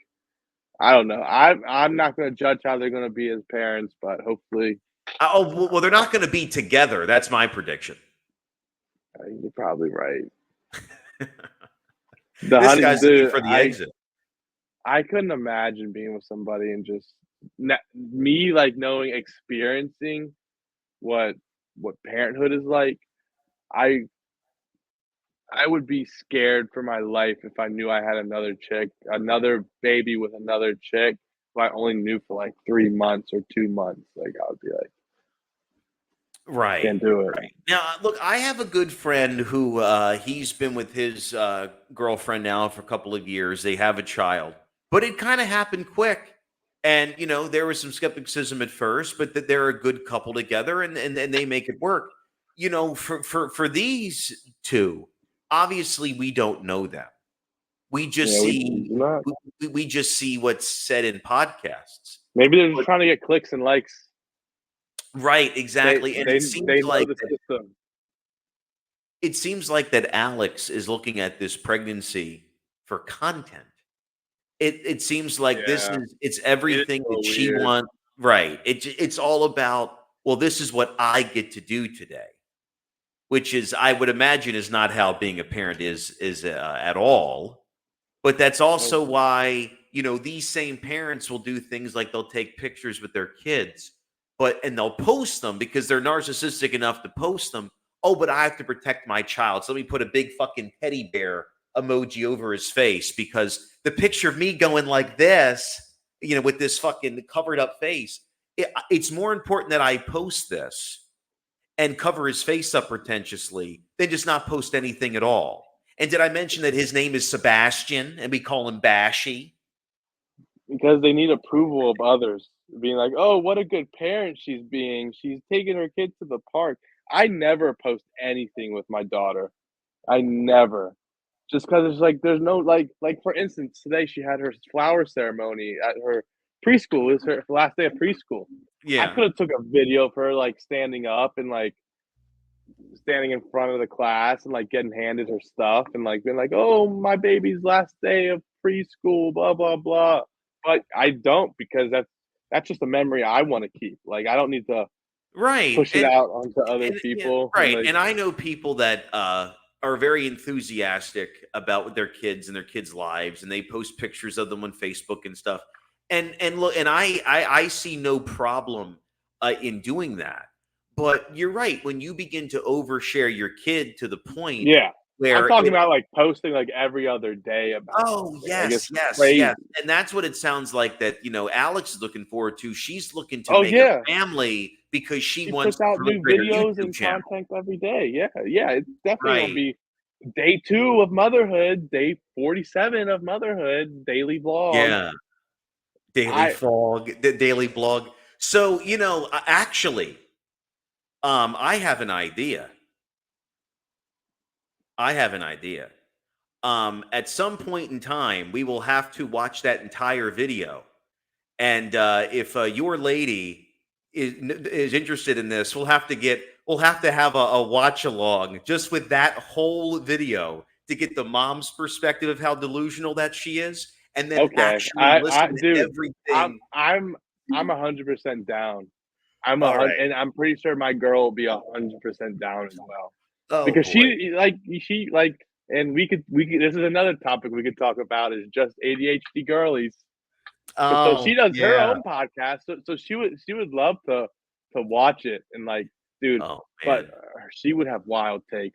I don't know. I'm not going to judge how they're going to be as parents, but hopefully. Oh, well, they're not going to be together. That's my prediction. You're probably right. This guy's looking for the exit. I couldn't imagine being with somebody and just me experiencing what parenthood is like. I would be scared for my life if I knew I had another baby with another chick who I only knew for like 3 months or 2 months. Like I would be like, right, can't do it. Right. Now, look, I have a good friend who he's been with his girlfriend now for a couple of years. They have a child, but it kind of happened quick. And there was some skepticism at first, but that they're a good couple together, and they make it work. For these two. Obviously, we don't know them. We just we just see what's said in podcasts. Maybe they're just trying to get clicks and likes. Right, exactly. It seems like that Alex is looking at this pregnancy for content. It seems like it's everything that she wants. Right. It's all about, well, this is what I get to do today. Which is, I would imagine, is not how being a parent is at all. But that's also why, these same parents will do things like they'll take pictures with their kids, and they'll post them because they're narcissistic enough to post them. Oh, but I have to protect my child. So let me put a big fucking teddy bear emoji over his face because the picture of me going like this with this fucking covered up face. It's more important that I post this and cover his face up pretentiously than just not post anything at all. And did I mention that his name is Sebastian and we call him Bashy? Because they need approval of others, being like, "Oh, what a good parent she's being. She's taking her kid to the park." I never post anything with my daughter. I never. Just because it's like there's no like for instance, today she had her flower ceremony at her preschool. It was her last day of preschool. I Yeah. could have took a video of her like standing up and like standing in front of the class and like getting handed her stuff and like being like, "Oh, my baby's last day of preschool, blah blah blah." But I don't, because that's just a memory I want to keep. Like I don't need to Right. push it out onto other Yeah, people. right. Like, And I know people that are very enthusiastic about their kids and their kids' lives, and they post pictures of them on Facebook and stuff. And look, and I see no problem in doing that. But you're right. When you begin to overshare your kid to the point yeah. where I'm talking about like posting like every other day about oh, something. Like, it's yes. crazy. And that's what it sounds like that, Alex is looking forward to. She's looking to Oh, make yeah. a family because she She wants puts out to new create her videos YouTube and channel. content every day. Yeah. It's definitely gonna Right. be day 2 of motherhood, day 47 of motherhood, daily vlog. Yeah. Daily vlog, the daily blog. So, actually, I have an idea. At some point in time, we will have to watch that entire video. And if your lady is interested in this, we'll have to have a watch along just with that whole video to get the mom's perspective of how delusional that she is, and then Okay. actually listen to Dude, everything. I'm 100% down. All right. And I'm pretty sure my girl will be 100% down as well. Oh, Because boy. she and we could this is another topic we could talk about, is just ADHD girlies. So she does her yeah. own podcast. So she would love to watch it and like, dude, Oh, but man. she would have wild takes.